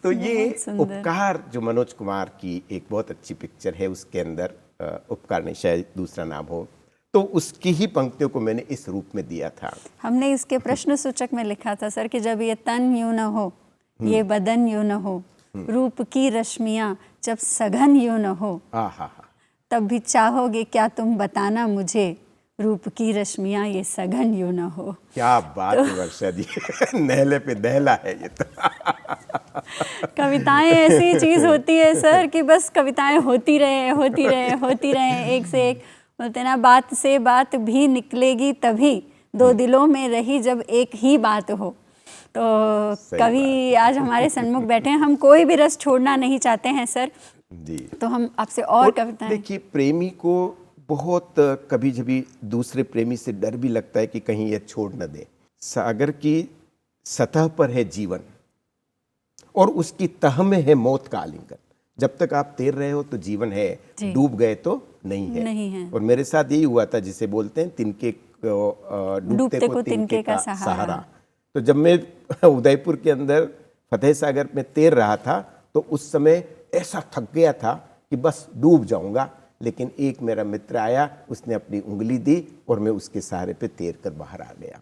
तो ये उपकार जो मनोज कुमार की एक बहुत अच्छी पिक्चर है, उसके अंदर उपकार नहीं, शायद दूसरा नाम हो, तो उसकी ही पंक्तियों को मैंने इस रूप में दिया था। हमने इसके प्रश्न सूचक में लिखा था सर कि जब ये तन यूं न हो, ये बदन यूं न हो, रूप की रश्मियां जब सघन यूं न हो, तब भी चाहोगे क्या तुम बताना मुझे, रूप की रश्मियां ये सघन यूं न हो। क्या बात है वर्षा जी, नहले पे दहला है ये तो। कविताएं ऐसी चीज होती है सर कि बस कविताएं होती रहे, एक से एक, बोलते ना, बात से बात भी निकलेगी तभी, दो दिलों में रही जब एक ही बात हो। तो कवि आज हमारे सन्मुख बैठे हैं, हम कोई भी रस छोड़ना नहीं चाहते हैं सर जी। तो हम आपसे और कविताएं। देखिए, प्रेमी को बहुत कभी कभी दूसरे प्रेमी से डर भी लगता है कि कहीं ये छोड़ न दे। सागर की सतह पर है जीवन और उसकी तह में है मौत का आलिंगन। जब तक आप तैर रहे हो तो जीवन है, डूब गए तो नहीं है। और मेरे साथ यही हुआ था, जिसे बोलते हैं तिनके डूबते को तिनके का सहारा। तो जब मैं उदयपुर के अंदर फतेह सागर में तैर रहा था, तो उस समय ऐसा थक गया था कि बस डूब जाऊंगा, लेकिन एक मेरा मित्र आया, उसने अपनी उंगली दी और मैं उसके सहारे पे तैर कर बाहर आ गया।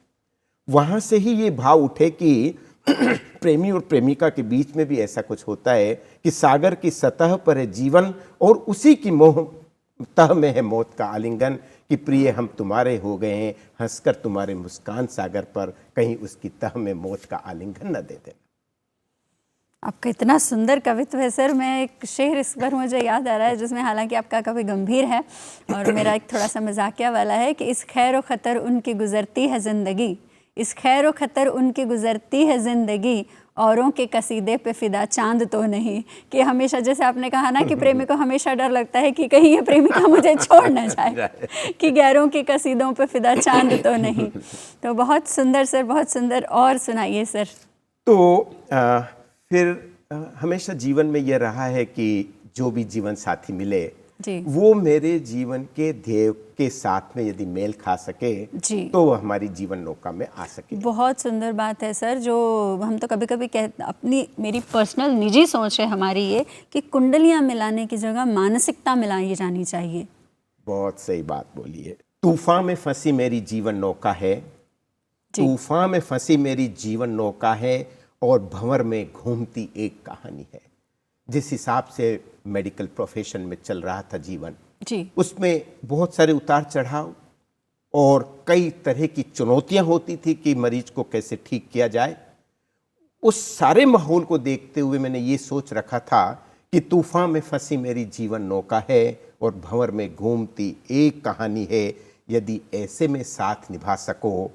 वहां से ही ये भाव उठे कि प्रेमी और प्रेमिका के बीच में भी ऐसा कुछ होता है कि सागर की सतह पर है जीवन और उसी की मोह तह में है मौत का आलिंगन, कि प्रिय हम तुम्हारे हो गए हैं, हंसकर तुम्हारे मुस्कान सागर पर, कहीं उसकी तह में मौत का आलिंगन न दे देना। आपका इतना सुंदर कवित्व है सर। मैं एक शेर इस बार मुझे याद आ रहा है, जिसमें हालांकि आपका कवि गंभीर है और मेरा एक थोड़ा सा मजाकिया वाला है कि इस खैर व खतर उनकी गुजरती है ज़िंदगी, इस खैर व खतर उनकी गुजरती है ज़िंदगी, औरों के कसीदे पे फिदा चांद तो नहीं। कि हमेशा, जैसे आपने कहा ना कि प्रेमी को हमेशा डर लगता है कि कहीं ये प्रेमिका मुझे छोड़ ना जाए, कि गैरों के कसीदों पे फिदा चांद तो नहीं। तो बहुत सुंदर सर, बहुत सुंदर। और सुनाइए सर। तो फिर हमेशा जीवन में यह रहा है कि जो भी जीवन साथी मिले वो मेरे जीवन के ध्येय के साथ में यदि मेल खा सके तो वो हमारी जीवन नौका में आ सके। बहुत सुंदर बात है सर। जो हम तो कभी कभी कहते, अपनी मेरी पर्सनल निजी सोच है हमारी ये, कि कुंडलियां मिलाने की जगह मानसिकता मिलाई जानी चाहिए। बहुत सही बात बोली है। तूफान में फंसी मेरी जीवन नौका है, तूफान में फंसी मेरी जीवन नौका है, और भंवर में घूमती एक कहानी है। जिस हिसाब से मेडिकल प्रोफेशन में चल रहा था जीवन जी, उसमें बहुत सारे उतार चढ़ाव और कई तरह की चुनौतियां होती थी कि मरीज को कैसे ठीक किया जाए। उस सारे माहौल को देखते हुए मैंने ये सोच रखा था कि तूफान में फंसी मेरी जीवन नौका है और भंवर में घूमती एक कहानी है। यदि ऐसे में साथ निभा सको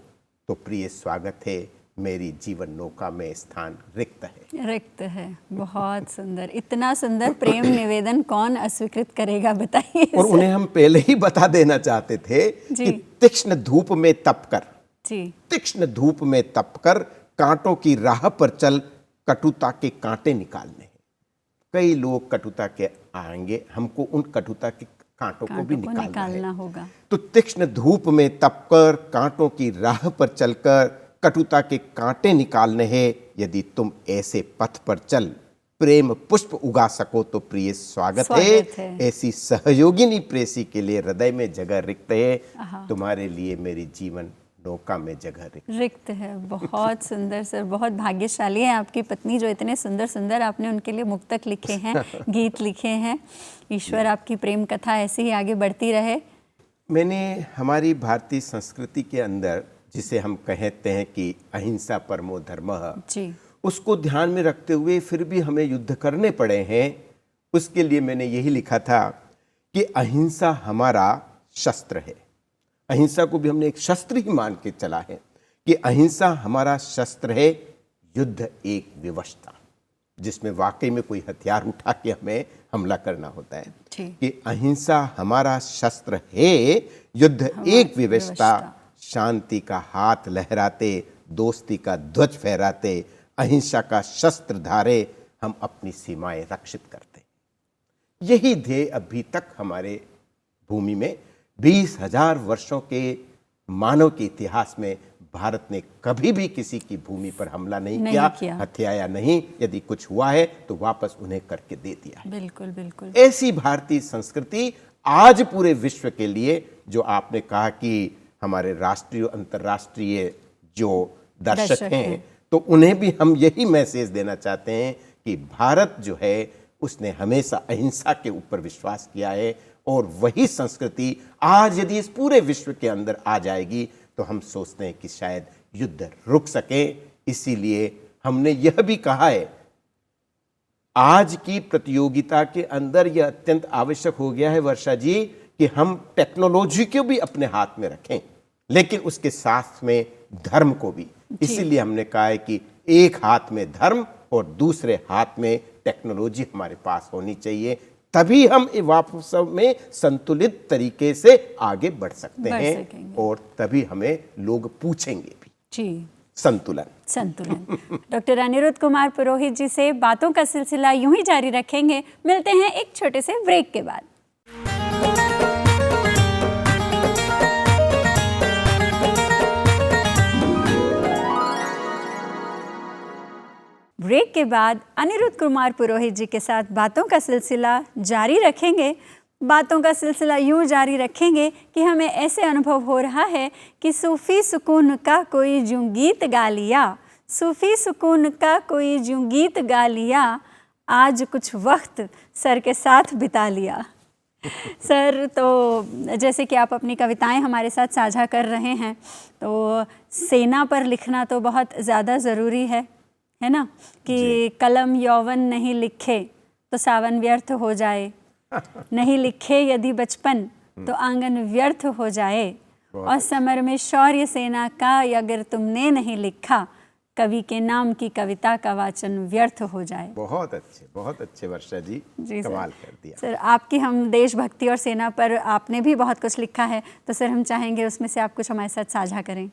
तो प्रिय स्वागत है, मेरी जीवन नौका में स्थान रिक्त है। रिक्त है। बहुत सुंदर, इतना सुंदर प्रेम निवेदन कौन अस्वीकृत करेगा, बताइए। और उन्हें हम पहले ही बता देना चाहते थे कि तीक्ष्ण धूप में तपकर, तीक्ष्ण धूप में तपकर कांटों की राह पर चल, कटुता के कांटे निकालने हैं। कई लोग कटुता के आएंगे, हमको उन कटुता के कांटों को भी निकालना होगा। तो तीक्ष्ण धूप में तपकर कांटों की राह पर चलकर कटुता के कांटे निकालने हैं। यदि तुम ऐसे पथ पर चल प्रेम पुष्प उगा सको तो प्रिय स्वागत है। ऐसी सहयोगिनी प्रेसी के लिए हृदय में जगह रिक्त है, तुम्हारे लिए मेरी जीवन नौका में जगह रिक्त है। बहुत सुंदर सर, बहुत भाग्यशाली है आपकी पत्नी जो इतने सुंदर सुंदर आपने उनके लिए मुक्तक लिखे हैं, गीत लिखे हैं। ईश्वर आपकी प्रेम कथा ऐसे ही आगे बढ़ती रहे। मैंने हमारी भारतीय संस्कृति के अंदर जिसे हम कहते हैं कि अहिंसा परमो धर्मः, उसको ध्यान में रखते हुए फिर भी हमें युद्ध करने पड़े हैं। उसके लिए मैंने यही लिखा था कि अहिंसा हमारा शस्त्र है। अहिंसा को भी हमने एक शस्त्र ही मान के चला है कि अहिंसा हमारा शस्त्र है, युद्ध एक विवशता जिसमें वाकई में कोई हथियार उठा के हमें हमला करना होता है। कि अहिंसा हमारा शस्त्र है, युद्ध एक विवशता, शांति का हाथ लहराते, दोस्ती का ध्वज फहराते, अहिंसा का शस्त्र धारे हम अपनी सीमाएं रक्षित करते। यही ध्येय अभी तक हमारे भूमि में 20,000 वर्षों के मानव के इतिहास में भारत ने कभी भी किसी की भूमि पर हमला नहीं किया, हथियाया नहीं। यदि कुछ हुआ है तो वापस उन्हें करके दे दिया है। बिल्कुल बिल्कुल। ऐसी भारतीय संस्कृति आज पूरे विश्व के लिए, जो आपने कहा कि हमारे राष्ट्रीय अंतर्राष्ट्रीय जो दर्शक हैं, तो उन्हें भी हम यही मैसेज देना चाहते हैं कि भारत जो है उसने हमेशा अहिंसा के ऊपर विश्वास किया है, और वही संस्कृति आज यदि इस पूरे विश्व के अंदर आ जाएगी तो हम सोचते हैं कि शायद युद्ध रुक सके। इसीलिए हमने यह भी कहा है, आज की प्रतियोगिता के अंदर यह अत्यंत आवश्यक हो गया है वर्षा जी कि हम टेक्नोलॉजी को भी अपने हाथ में रखें, लेकिन उसके साथ में धर्म को भी। इसीलिए हमने कहा है कि एक हाथ में धर्म और दूसरे हाथ में टेक्नोलॉजी हमारे पास होनी चाहिए, तभी हम वापस में संतुलित तरीके से आगे बढ़ सकते हैं, और तभी हमें लोग पूछेंगे भी। जी, संतुलन। डॉक्टर अनिरुद्ध कुमार पुरोहित जी से बातों का सिलसिला यूं ही जारी रखेंगे। मिलते हैं एक छोटे से ब्रेक के बाद। ब्रेक के बाद अनिरुद्ध कुमार पुरोहित जी के साथ बातों का सिलसिला जारी रखेंगे। बातों का सिलसिला यूं जारी रखेंगे कि हमें ऐसे अनुभव हो रहा है कि सूफ़ी सुकून का कोई जूं गीत गा लिया, सूफ़ी सुकून का कोई जूं गीत गा लिया, आज कुछ वक्त सर के साथ बिता लिया। सर, तो जैसे कि आप अपनी कविताएं हमारे साथ साझा कर रहे हैं, तो सेना पर लिखना तो बहुत ज़्यादा ज़रूरी है ना, कि कलम यौवन नहीं लिखे तो सावन व्यर्थ हो जाए, नहीं लिखे यदि बचपन तो आंगन व्यर्थ हो जाए, और समर में शौर्य सेना का अगर तुमने नहीं लिखा, कवि के नाम की कविता का वाचन व्यर्थ हो जाए। बहुत अच्छे वर्षा जी, कमाल कर दिया। सर, आपकी हम देशभक्ति और सेना पर आपने भी बहुत कुछ लिखा है, तो सर हम चाहेंगे उसमें से आप कुछ हमारे साथ साझा करें।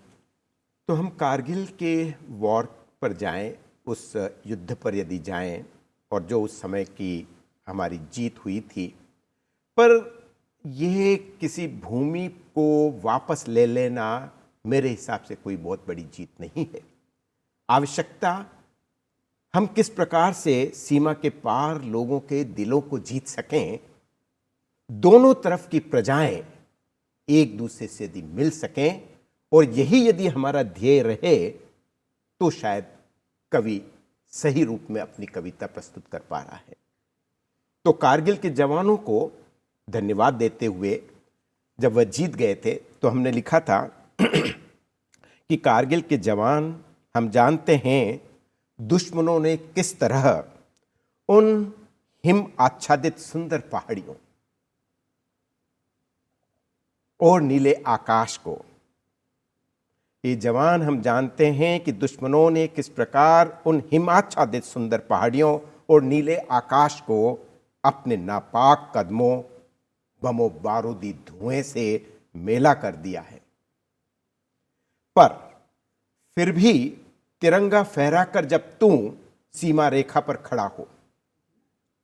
तो हम कारगिल के वॉर पर जाएं, उस युद्ध पर यदि जाएं, और जो उस समय की हमारी जीत हुई थी, पर यह किसी भूमि को वापस ले लेना मेरे हिसाब से कोई बहुत बड़ी जीत नहीं है। आवश्यकता हम किस प्रकार से सीमा के पार लोगों के दिलों को जीत सकें, दोनों तरफ की प्रजाएं एक दूसरे से यदि मिल सकें और यही यदि हमारा ध्येय रहे तो शायद कवि सही रूप में अपनी कविता प्रस्तुत कर पा रहा है। तो कारगिल के जवानों को धन्यवाद देते हुए जब वह जीत गए थे तो हमने लिखा था कि कारगिल के जवान, हम जानते हैं दुश्मनों ने किस तरह उन हिम आच्छादित सुंदर पहाड़ियों और नीले आकाश को, ये जवान हम जानते हैं कि दुश्मनों ने किस प्रकार उन हिमाच्छादित सुंदर पहाड़ियों और नीले आकाश को अपने नापाक कदमों, बमों बारूदी धुएं से मेला कर दिया है। पर फिर भी तिरंगा फहराकर जब तू सीमा रेखा पर खड़ा हो,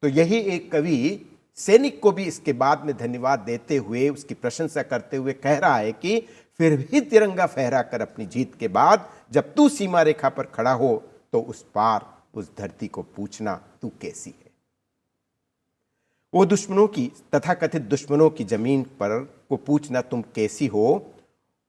तो यही एक कवि सैनिक को भी इसके बाद में धन्यवाद देते हुए, उसकी प्रशंसा करते हुए कह रहा है कि फिर भी तिरंगा फहराकर अपनी जीत के बाद जब तू सीमा रेखा पर खड़ा हो तो उस पार उस धरती को पूछना तू कैसी है। वो दुश्मनों की, तथाकथित दुश्मनों की जमीन पर को पूछना तुम कैसी हो,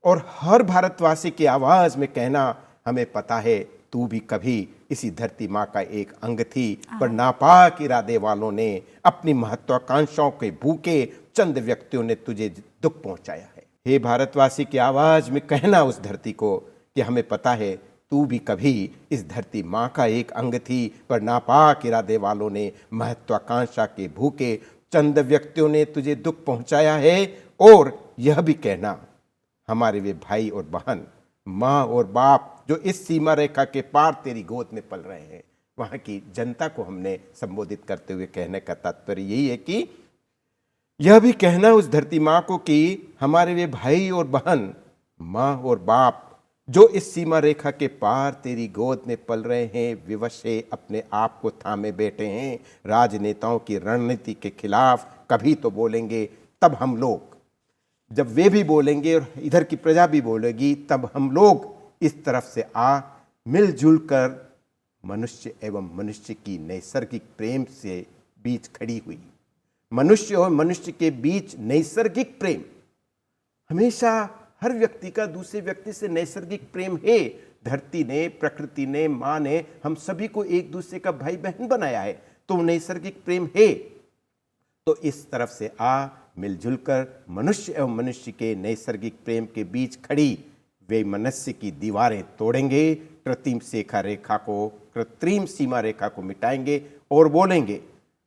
और हर भारतवासी की आवाज में कहना हमें पता है तू भी कभी इसी धरती माँ का एक अंग थी, पर नापाक इरादे वालों ने, अपनी महत्वाकांक्षाओं के भूखे चंद व्यक्तियों ने तुझे दुख पहुंचाया है। हे भारतवासी की आवाज में कहना उस धरती को कि हमें पता है तू भी कभी इस धरती माँ का एक अंग थी, पर नापाक इरादे वालों ने, महत्वाकांक्षा के भूखे चंद व्यक्तियों ने तुझे दुख पहुंचाया है। और यह भी कहना हमारे वे भाई और बहन, माँ और बाप जो इस सीमा रेखा के पार तेरी गोद में पल रहे हैं। वहाँ की जनता को हमने संबोधित करते हुए कहने का तात्पर्य यही है कि यह भी कहना उस धरती माँ को कि हमारे वे भाई और बहन, माँ और बाप जो इस सीमा रेखा के पार तेरी गोद में पल रहे हैं, विवश है, अपने आप को थामे बैठे हैं, राजनेताओं की रणनीति के खिलाफ कभी तो बोलेंगे, तब हम लोग, जब वे भी बोलेंगे और इधर की प्रजा भी बोलेगी, तब हम लोग इस तरफ से आ मिलजुल कर मनुष्य एवं मनुष्य की नैसर्गिक प्रेम से बीच खड़ी हुई। मनुष्य और मनुष्य के बीच नैसर्गिक प्रेम, हमेशा हर व्यक्ति का दूसरे व्यक्ति से नैसर्गिक प्रेम है। धरती ने, प्रकृति ने, माँ ने हम सभी को एक दूसरे का भाई बहन बनाया है, तो नैसर्गिक प्रेम है। तो इस तरफ से आ मिलजुल कर मनुष्य एवं मनुष्य के नैसर्गिक प्रेम के बीच खड़ी वे मनुष्य की दीवारें तोड़ेंगे, कृत्रिम सीमा रेखा को मिटाएंगे और बोलेंगे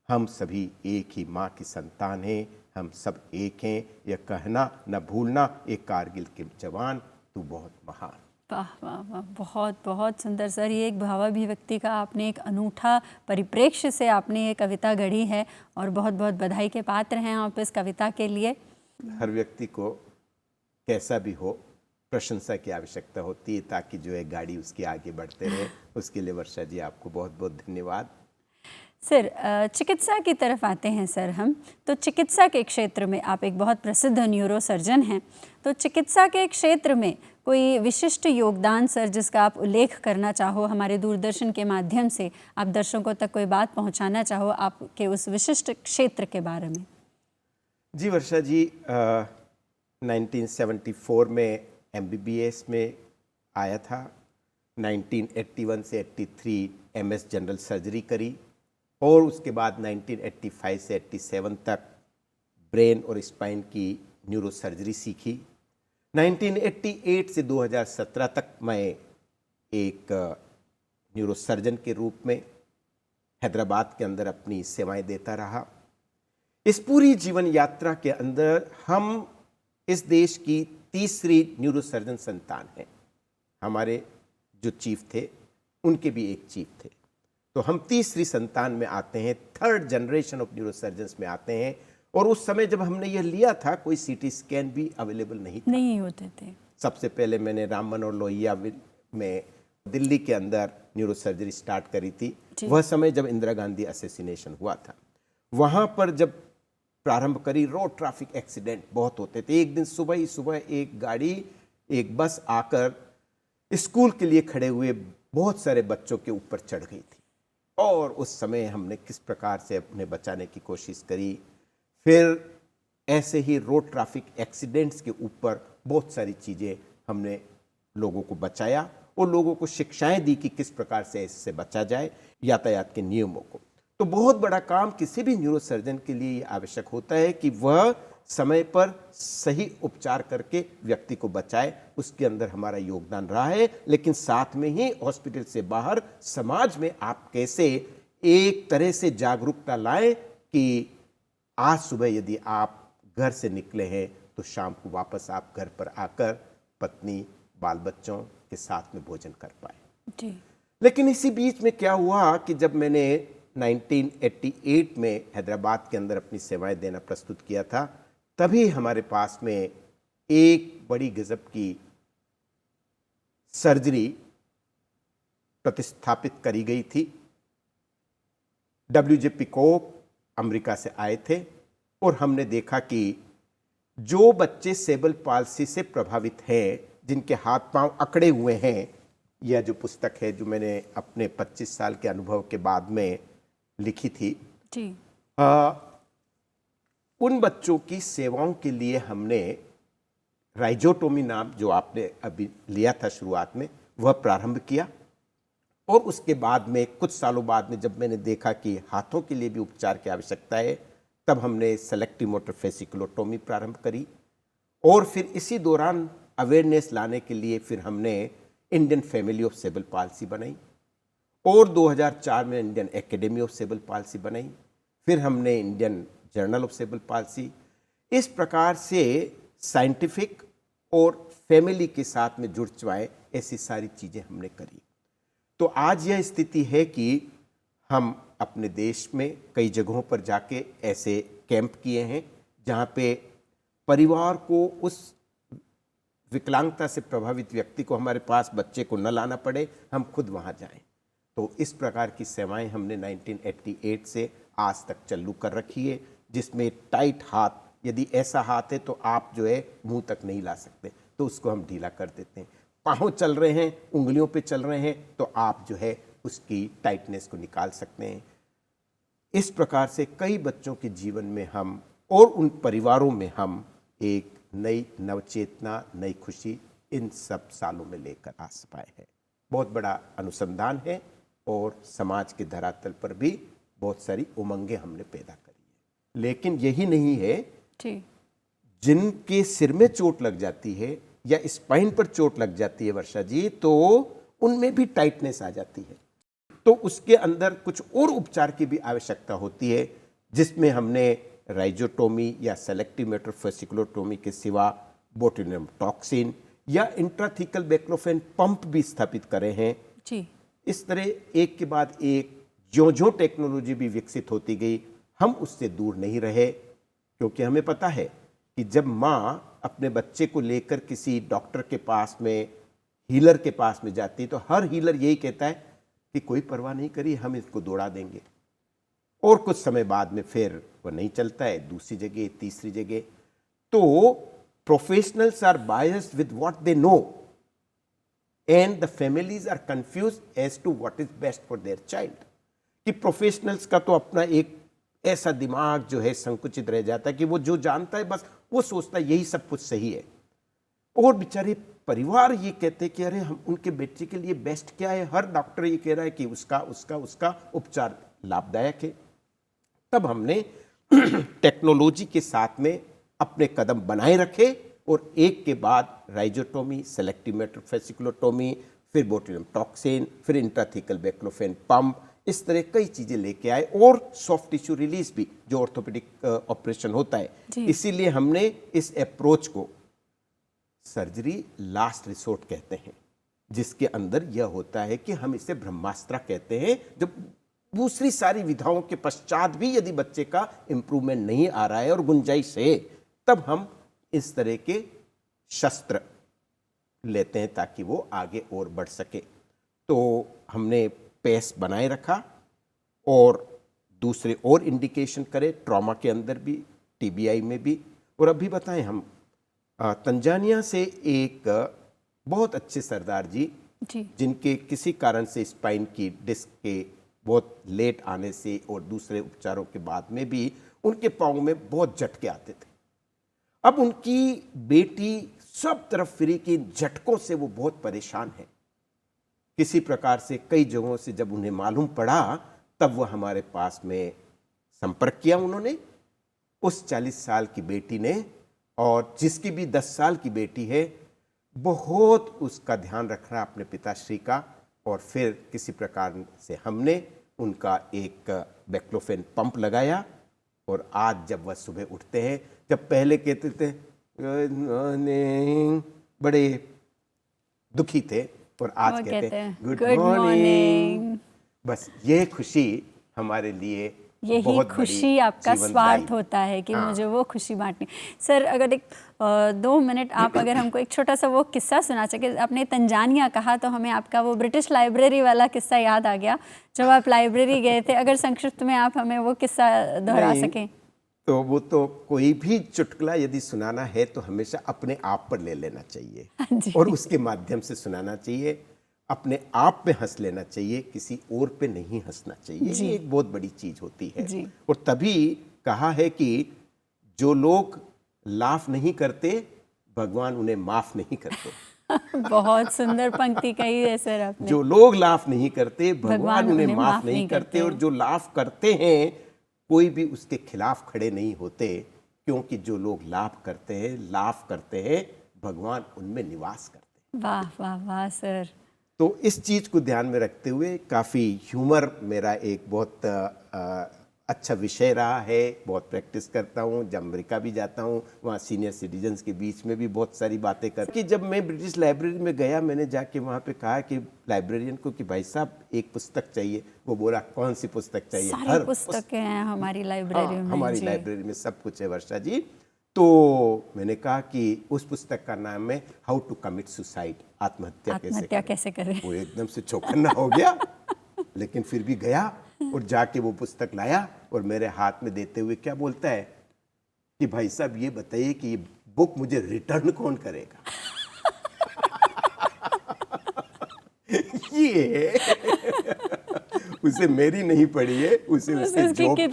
हम सभी एक ही माँ की संतान हैं, हम सब एक हैं। यह कहना न भूलना, एक कारगिल के जवान तू बहुत महान। वाह वाह वाह, बहुत बहुत सुंदर सर। ये एक भावाभिव्यक्ति का आपने एक अनूठा परिप्रेक्ष्य से आपने ये कविता गढ़ी है और बहुत बहुत बधाई के पात्र हैं आप इस कविता के लिए। हर व्यक्ति को कैसा भी हो प्रशंसा की आवश्यकता होती है ताकि जो है गाड़ी उसकी आगे बढ़ते रहे। उसके लिए वर्षा जी आपको बहुत बहुत धन्यवाद। सर चिकित्सा की तरफ आते हैं सर हम, तो चिकित्सा के क्षेत्र में आप एक बहुत प्रसिद्ध न्यूरो सर्जन हैं, तो चिकित्सा के क्षेत्र में कोई विशिष्ट योगदान सर जिसका आप उल्लेख करना चाहो, हमारे दूरदर्शन के माध्यम से आप दर्शकों तक कोई बात पहुंचाना चाहो आपके उस विशिष्ट क्षेत्र के बारे में? जी वर्षा जी, 1974 में MBBS में आया था, 1981 से 83 MS जनरल सर्जरी करी और उसके बाद 1985 से 87 तक ब्रेन और स्पाइन की न्यूरो सर्जरी सीखी। 1988 से 2017 तक मैं एक न्यूरो सर्जन के रूप में हैदराबाद के अंदर अपनी सेवाएं देता रहा। इस पूरी जीवन यात्रा के अंदर हम इस देश की तीसरी न्यूरो सर्जन संतान हैं। हमारे जो चीफ थे उनके भी एक चीफ थे, तो हम तीसरी संतान में आते हैं, third generation of neuro surgeons में आते हैं। और उस समय जब हमने यह लिया था कोई CT स्कैन भी अवेलेबल नहीं होते थे। सबसे पहले मैंने राम मनोहर लोहिया में दिल्ली के अंदर न्यूरो सर्जरी स्टार्ट करी थी। वह समय जब इंदिरा गांधी असैसिनेशन हुआ था, वहाँ पर जब प्रारंभ करी, रोड ट्रैफिक एक्सीडेंट बहुत होते थे। एक दिन सुबह ही सुबह एक गाड़ी, एक बस आकर स्कूल के लिए खड़े हुए बहुत सारे बच्चों के ऊपर चढ़ गई थी और उस समय हमने किस प्रकार से उन्हें बचाने की कोशिश करी। फिर ऐसे ही रोड ट्रैफिक एक्सीडेंट्स के ऊपर बहुत सारी चीज़ें हमने लोगों को बचाया और लोगों को शिक्षाएं दी कि किस प्रकार से इससे बचा जाए, यातायात के नियमों को। तो बहुत बड़ा काम किसी भी न्यूरोसर्जन के लिए आवश्यक होता है कि वह समय पर सही उपचार करके व्यक्ति को बचाए। उसके अंदर हमारा योगदान रहा है, लेकिन साथ में ही हॉस्पिटल से बाहर समाज में आप कैसे एक तरह से जागरूकता लाएं कि आज सुबह यदि आप घर से निकले हैं तो शाम को वापस आप घर पर आकर पत्नी बाल बच्चों के साथ में भोजन कर पाए। जी। लेकिन इसी बीच में क्या हुआ कि जब मैंने 1988 में हैदराबाद के अंदर अपनी सेवाएं देना प्रस्तुत किया था, तभी हमारे पास में एक बड़ी गजब की सर्जरी प्रतिस्थापित करी गई थी। WJ पिकॉक अमेरिका से आए थे और हमने देखा कि जो बच्चे सेबल पाल्सी से प्रभावित हैं, जिनके हाथ पांव अकड़े हुए हैं, यह जो पुस्तक है जो मैंने अपने 25 साल के अनुभव के बाद में लिखी थी जी। उन बच्चों की सेवाओं के लिए हमने राइजोटोमी नाम जो आपने अभी लिया था शुरुआत में, वह प्रारंभ किया। और उसके बाद में कुछ सालों बाद में जब मैंने देखा कि हाथों के लिए भी उपचार की आवश्यकता है, तब हमने सेलेक्टिव मोटर फेसिकुलोटोमी प्रारंभ करी। और फिर इसी दौरान अवेयरनेस लाने के लिए फिर हमने इंडियन फैमिली ऑफ सेबल पाल्सी बनाई और 2004 में इंडियन एकेडमी ऑफ सेबल पाल्सी बनाई। फिर हमने इंडियन जर्नल ऑफ सेबल पाल्सी। इस प्रकार से साइंटिफिक और फैमिली के साथ में जुड़ चुके ऐसी सारी चीज़ें हमने करी। तो आज यह स्थिति है कि हम अपने देश में कई जगहों पर जाके ऐसे कैंप किए हैं जहाँ पे परिवार को उस विकलांगता से प्रभावित व्यक्ति को हमारे पास बच्चे को न लाना पड़े, हम खुद वहाँ जाएं। तो इस प्रकार की सेवाएं हमने 1988 से आज तक चालू कर रखी है, जिसमें टाइट हाथ, यदि ऐसा हाथ है तो आप जो है मुंह तक नहीं ला सकते, तो उसको हम ढीला कर देते हैं। पाँव चल रहे हैं, उंगलियों पे चल रहे हैं, तो आप जो है उसकी टाइटनेस को निकाल सकते हैं। इस प्रकार से कई बच्चों के जीवन में हम और उन परिवारों में हम एक नई नवचेतना, नई खुशी इन सब सालों में लेकर आ पाए हैं। बहुत बड़ा अनुसंधान है और समाज के धरातल पर भी बहुत सारी उमंगें हमने पैदा करी है। लेकिन यही नहीं है, जिनके सिर में चोट लग जाती है या स्पाइन पर चोट लग जाती है वर्षा जी, तो उनमें भी टाइटनेस आ जाती है। तो उसके अंदर कुछ और उपचार की भी आवश्यकता होती है, जिसमें हमने राइजोटोमी या सेलेक्टिव मोटर फेसिकुलोटोमी के सिवा बोटुलिनम टॉक्सिन या इंट्राथीकल बैक्लोफेन पंप भी स्थापित करे हैं जी। इस तरह एक के बाद एक ज्यों-ज्यों टेक्नोलॉजी भी विकसित होती गई, हम उससे दूर नहीं रहे। क्योंकि हमें पता है कि जब माँ अपने बच्चे को लेकर किसी डॉक्टर के पास में, हीलर के पास में जाती, तो हर हीलर यही कहता है कि कोई परवाह नहीं करी, हम इसको दौड़ा देंगे। और कुछ समय बाद में फिर वो नहीं चलता है, दूसरी जगह, तीसरी जगह। तो professionals are biased with what they know and the families are confused as to what is best for their child. कि प्रोफेशनल्स का तो अपना एक ऐसा दिमाग जो है संकुचित रह जाता है कि वो जो जानता है बस वो सोचता है यही सब कुछ सही है। और बेचारे परिवार ये कहते हैं कि अरे हम उनके बेटे के लिए बेस्ट क्या है, हर डॉक्टर ये कह रहा है कि उसका उसका उसका उपचार लाभदायक है। तब हमने टेक्नोलॉजी के साथ में अपने कदम बनाए रखे और एक के बाद राइजोटोमी, सेलेक्टिव मोटर फेसिकुलोटोमी, फिर बोटुलिनम टॉक्सिन, फिर इंट्राथीकल बैक्लोफेन पंप, इस तरह कई चीज़ें लेके आए। और सॉफ्ट टिश्यू रिलीज भी जो ऑर्थोपेडिक ऑपरेशन होता है। इसीलिए हमने इस अप्रोच को सर्जरी लास्ट रिसोर्ट कहते हैं, जिसके अंदर यह होता है कि हम इसे ब्रह्मास्त्र कहते हैं। जब दूसरी सारी विधाओं के पश्चात भी यदि बच्चे का इम्प्रूवमेंट नहीं आ रहा है और गुंजाइश है, तब हम इस तरह के शस्त्र लेते हैं ताकि वो आगे और बढ़ सके। तो हमने पेस बनाए रखा और दूसरे और इंडिकेशन करे, ट्रॉमा के अंदर भी, TBI में भी। और अभी बताएं, हम तंजानिया से एक बहुत अच्छे सरदार जी, जिनके किसी कारण से स्पाइन की डिस्क के बहुत लेट आने से और दूसरे उपचारों के बाद में भी उनके पाँव में बहुत झटके आते थे। अब उनकी बेटी सब तरफ फिरी कि झटकों से वो बहुत परेशान है। किसी प्रकार से कई जगहों से जब उन्हें मालूम पड़ा तब वह हमारे पास में संपर्क किया उन्होंने, उस 40 साल की बेटी ने, और जिसकी भी 10 साल की बेटी है, बहुत उसका ध्यान रखना अपने पिताश्री का। और फिर किसी प्रकार से हमने उनका एक बैक्लोफेन पंप लगाया। और आज जब वह सुबह उठते हैं, जब पहले कहते थे गुड मॉर्निंग, बड़े दुखी थे, और आज कहते हैं गुड मॉर्निंग। बस ये खुशी हमारे लिए, यही खुशी आपका स्वार्थ होता है कि मुझे वो खुशी बांटनी। सर, अगर एक 2 मिनट आप अगर हमको एक छोटा सा वो किस्सा सुना सके। आपने तंजानिया कहा तो हमें आपका वो ब्रिटिश लाइब्रेरी वाला किस्सा याद आ गया, जब आप लाइब्रेरी गए थे। अगर संक्षिप्त में आप हमें वो किस्सा दोहरा सकें। तो वो तो कोई भी चुटकुला यदि सुनाना है तो हमेशा अपने आप पर ले लेना चाहिए और उसके माध्यम से सुनाना चाहिए। अपने आप पे हंस लेना चाहिए, किसी और पे नहीं हंसना चाहिए। ये एक बहुत बड़ी चीज होती है। और तभी कहा है कि जो लोग लाफ नहीं करते, भगवान उन्हें माफ नहीं करते। बहुत सुंदर पंक्ति कही है सर आपने। जो लोग लाफ नहीं करते, भगवान उन्हें माफ नहीं करते। और जो लाफ करते हैं, कोई भी उसके खिलाफ खड़े नहीं होते, क्योंकि जो लोग लाफ करते हैं, भगवान उनमें निवास करते हैं। वाह वाह वाह सर। तो इस चीज को ध्यान में रखते हुए काफी ह्यूमर मेरा एक बहुत अच्छा विषय रहा है। बहुत प्रैक्टिस करता हूँ, जब अमेरिका भी जाता हूँ वहाँ सीनियर सिटीजन्स के बीच में भी बहुत सारी बातें कर कि जब मैं ब्रिटिश लाइब्रेरी में गया, मैंने जाके वहाँ पे कहा कि लाइब्रेरियन को कि भाई साहब एक पुस्तक चाहिए। वो बोला कौन सी पुस्तक चाहिए? हर पुस्तकें हैं हमारी लाइब्रेरी में। हमारी लाइब्रेरी में सब कुछ है वर्षा जी। तो मैंने कहा कि उस पुस्तक का नाम है हाउ टू कमिट सुसाइड, आत्महत्या कैसे करें। वो एकदम से चौकन्ना हो गया, लेकिन फिर भी गया और जाके वो पुस्तक लाया और मेरे हाथ में देते हुए क्या बोलता है कि भाई साहब ये बताइए कि ये बुक मुझे रिटर्न कौन करेगा? ये उसे मेरी नहीं पढ़ी है, उसे उसके जॉब की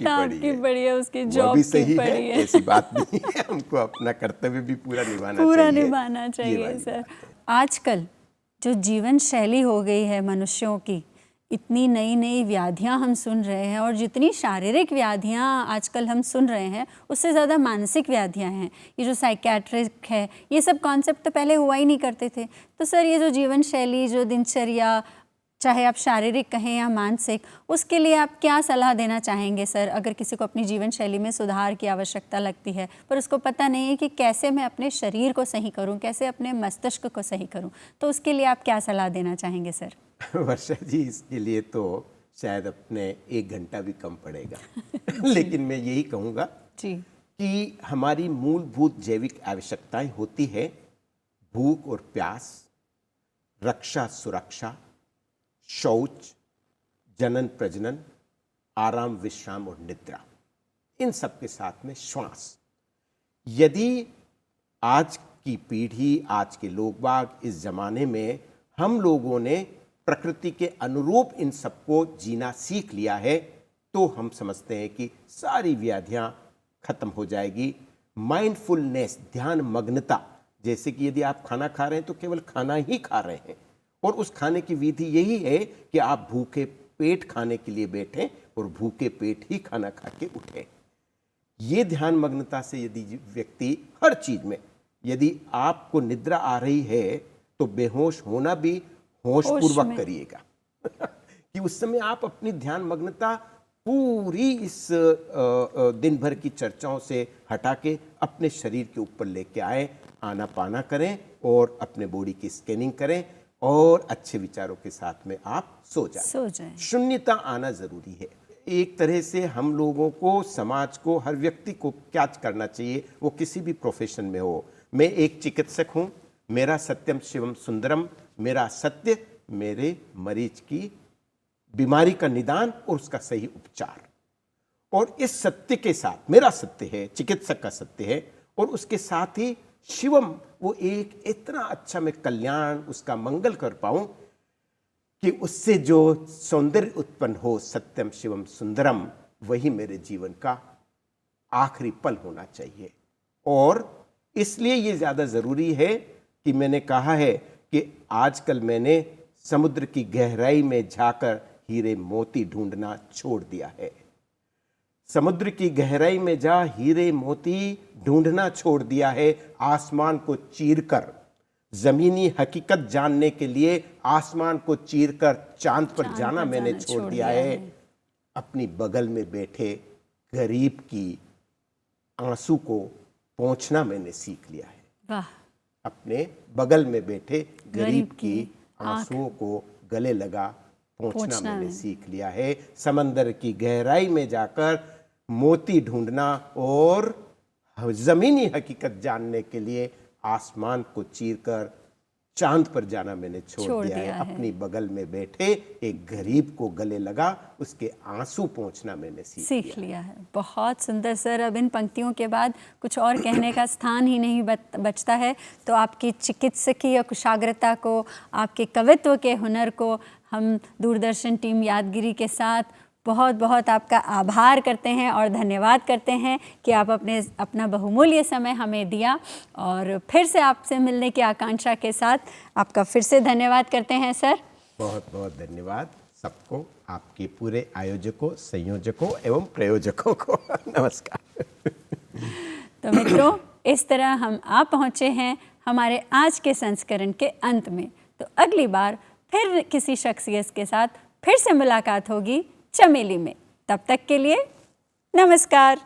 पढ़ी है। उसकी जॉब भी सही है, ऐसी बात नहीं है। हमको अपना कर्तव्य भी पूरा निभाना चाहिए सर। आजकल जो जीवन शैली हो गई है मनुष्यों की, इतनी नई नई व्याधियां हम सुन रहे हैं, और जितनी शारीरिक व्याधियां आजकल हम सुन रहे हैं, उससे ज़्यादा मानसिक व्याधियां हैं। ये जो साइकेट्रिक है, ये सब कॉन्सेप्ट तो पहले हुआ ही नहीं करते थे। तो सर, ये जो जीवन शैली, जो दिनचर्या, चाहे आप शारीरिक कहें या मानसिक, उसके लिए आप क्या सलाह देना चाहेंगे सर? अगर किसी को अपनी जीवन शैली में सुधार की आवश्यकता लगती है, पर उसको पता नहीं है कि कैसे मैं अपने शरीर को सही करूं, कैसे अपने मस्तिष्क को सही करूं, तो उसके लिए आप क्या सलाह देना चाहेंगे सर? वर्षा जी, इसके लिए तो शायद अपने 1 घंटा भी कम पड़ेगा। लेकिन मैं यही कहूँगा कि हमारी मूलभूत जैविक आवश्यकताएं होती है भूख और प्यास, रक्षा सुरक्षा, शौच, जनन प्रजनन, आराम विश्राम और निद्रा। इन सब के साथ में श्वास। यदि आज की पीढ़ी, आज के लोग बाग, इस जमाने में हम लोगों ने प्रकृति के अनुरूप इन सबको जीना सीख लिया है, तो हम समझते हैं कि सारी व्याधियां खत्म हो जाएगी। माइंडफुलनेस, ध्यान मग्नता, जैसे कि यदि आप खाना खा रहे हैं तो केवल खाना ही खा रहे हैं, और उस खाने की विधि यही है कि आप भूखे पेट खाने के लिए बैठें और भूखे पेट ही खाना खा के उठें। ये ध्यान मग्नता से यदि व्यक्ति हर चीज में, यदि आपको निद्रा आ रही है तो बेहोश होना भी होश पूर्वक करिएगा कि उस समय आप अपनी ध्यान मग्नता पूरी इस दिन भर की चर्चाओं से हटा के अपने शरीर के ऊपर लेके आए, आना पाना करें और अपने बॉडी की स्कैनिंग करें और अच्छे विचारों के साथ में आप सो जाएं। शून्यता आना जरूरी है। एक तरह से हम लोगों को, समाज को, हर व्यक्ति को क्या करना चाहिए, वो किसी भी प्रोफेशन में हो। मैं एक चिकित्सक हूं, मेरा सत्यम शिवम सुंदरम, मेरा सत्य मेरे मरीज की बीमारी का निदान और उसका सही उपचार। और इस सत्य के साथ, मेरा सत्य है, चिकित्सक का सत्य है, और उसके साथ ही शिवम, वो एक इतना अच्छा मैं कल्याण, उसका मंगल कर पाऊं कि उससे जो सौंदर्य उत्पन्न हो, सत्यम शिवम सुंदरम, वही मेरे जीवन का आखिरी पल होना चाहिए। और इसलिए ये ज़्यादा ज़रूरी है कि मैंने कहा है कि आजकल मैंने समुद्र की गहराई में जाकर हीरे मोती ढूंढना छोड़ दिया है। समुद्र की गहराई में जा हीरे मोती ढूंढना छोड़ दिया है। आसमान को चीरकर, जमीनी हकीकत जानने के लिए आसमान को चीरकर चांद पर जाना मैंने छोड़ दिया है। अपनी बगल में बैठे गरीब की आंसू को पोंछना मैंने सीख लिया है। वाह। अपने बगल में बैठे गरीब की आंसुओं को गले लगा पोंछना मैंने सीख लिया है। समंदर की गहराई में जाकर मोती ढूंढना और जमीनी हकीकत जानने के लिए आसमान को चीरकर चांद पर जाना मैंने छोड़ दिया है। अपनी बगल में बैठे एक गरीब को गले लगा उसके आंसू पोंछना मैंने सीख लिया है। बहुत सुंदर सर। अब इन पंक्तियों के बाद कुछ और कहने का स्थान ही नहीं बचता है। तो आपकी चिकित्सकीय कुशाग्रता को, आपके कवित्व के हुनर को हम दूरदर्शन टीम यादगिरी के साथ बहुत बहुत आपका आभार करते हैं और धन्यवाद करते हैं कि आप अपना बहुमूल्य समय हमें दिया। और फिर से आपसे मिलने की आकांक्षा के साथ आपका फिर से धन्यवाद करते हैं सर। बहुत बहुत धन्यवाद सबको, आपके पूरे आयोजकों, संयोजकों एवं प्रयोजकों को नमस्कार। तो मित्रों, इस तरह हम आ पहुँचे हैं हमारे आज के संस्करण के अंत में। तो अगली बार फिर किसी शख्सियत के साथ फिर से मुलाकात होगी चमेली में। तब तक के लिए नमस्कार।